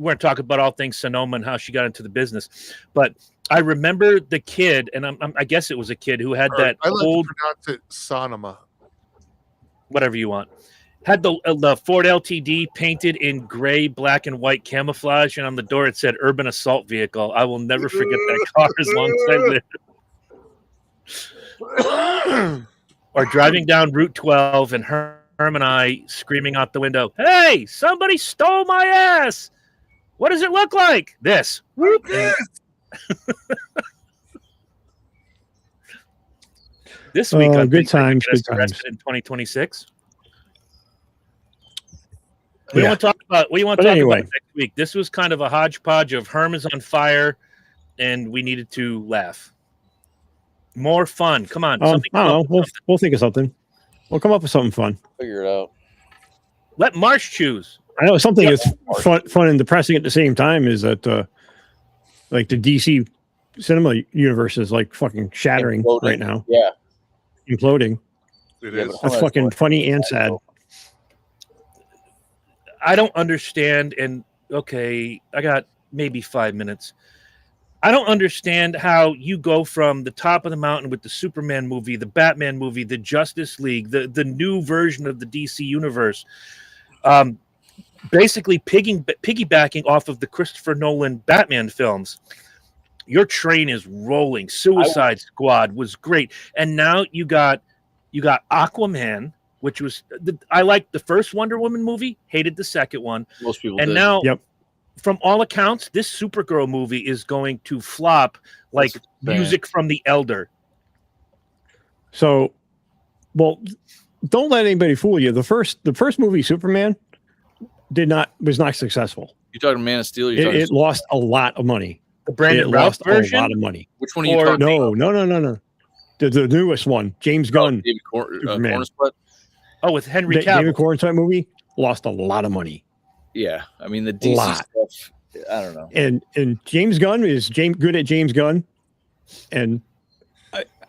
going to talk about all things Sonoma and how she got into the business. But I remember the kid, and I guess it was a kid who had that I like old, to pronounce it Sonoma. whatever you want, had the Ford LTD painted in gray, black, and white camouflage, and on the door it said "Urban Assault Vehicle." I will never forget that car as long as I live. Or driving down Route 12 and Herm and I screaming out the window, "Hey, somebody stole my ass! What does it look like?" This. Whoop. This week Oh, on good Things That times, Get Us good times. Arrested in 2026. We Yeah. want to talk about. We want But to talk anyway. about next week. This was kind of a hodgepodge of Herm is on fire, and we needed to laugh. More fun. Come on. I something don't come know. up with something. We'll think of something. We'll come up with something fun. Figure it out. Let Marsh choose. I know something that's fun and depressing at the same time is that like the DC cinema universe is like fucking shattering Imploding. right now, Yeah. imploding. It Yeah, is. but- That's fucking funny and sad. I don't understand. And okay, I got maybe 5 minutes. I don't understand how you go from the top of the mountain with the Superman movie, the Batman movie, the Justice League, the new version of the DC universe, basically piggybacking off of the Christopher Nolan Batman films. Your train is rolling. Suicide Squad was great, and now you got Aquaman, which was I liked the first Wonder Woman movie, hated the second one, Most people and did. now Yep. from all accounts, this Supergirl movie is going to flop like music from The Elder. So, well, don't let anybody fool you. The first movie, Superman, was not successful. You talking Man of Steel? It lost a lot of money. The Brandon Routh version? A lot of money. Which one are you talking about? No. The newest one, James Gunn. David Cornsweet? Oh, with Henry Cavill. David Cornsweet movie lost a lot of money. Yeah, I mean the DC stuff. I don't know. And James Gunn is good at James Gunn, and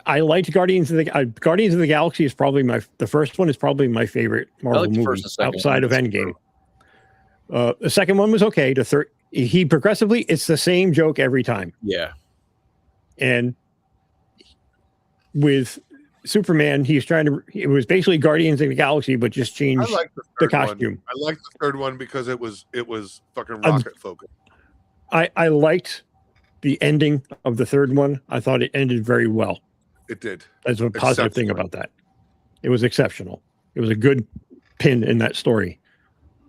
I liked Guardians of the Galaxy is probably the first one is probably my favorite Marvel movie outside of Endgame. The second one was okay. The third, it's the same joke every time. Yeah, and with Superman, it was basically Guardians of the Galaxy, but just changed the costume. I liked the third one because it was fucking rocket focused. I liked the ending of the third one. I thought it ended very well. It did. That's a positive thing about that. It was exceptional. It was a good pin in that story.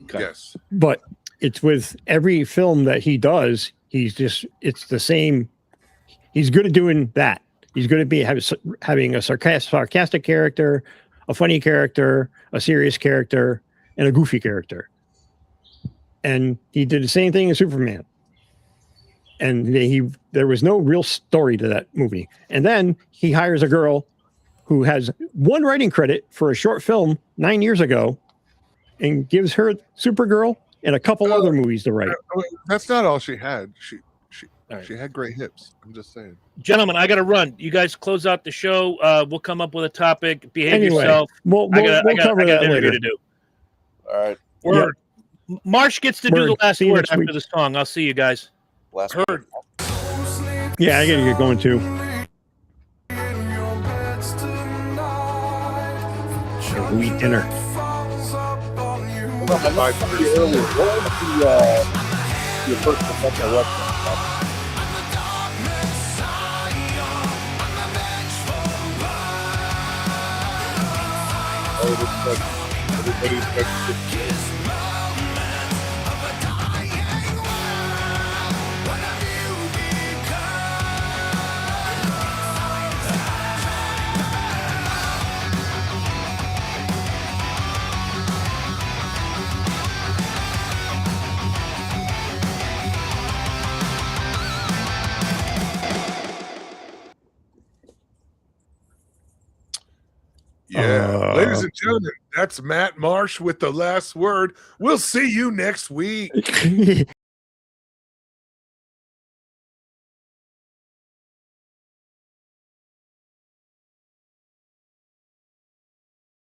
Okay. Yes. But it's with every film that he does, it's the same. He's good at doing that. He's good at having a sarcastic character, a funny character, a serious character, and a goofy character. And he did the same thing in Superman. And there was no real story to that movie. And then he hires a girl who has one writing credit for a short film 9 years ago and gives her Supergirl and a couple other movies to write. That's not all she had. She had great hips. I'm just saying. Gentlemen, I got to run. You guys close out the show. We'll come up with a topic. Behave yourself. We'll cover that later. To do. All right. Word. Yeah. Marsh gets to do the last word after the song. I'll see you guys. Last word. Yeah, I gotta get going too. We eat dinner. Your first professional restaurant. Yeah, ladies and gentlemen, that's Matt Marsh with the last word. We'll see you next week.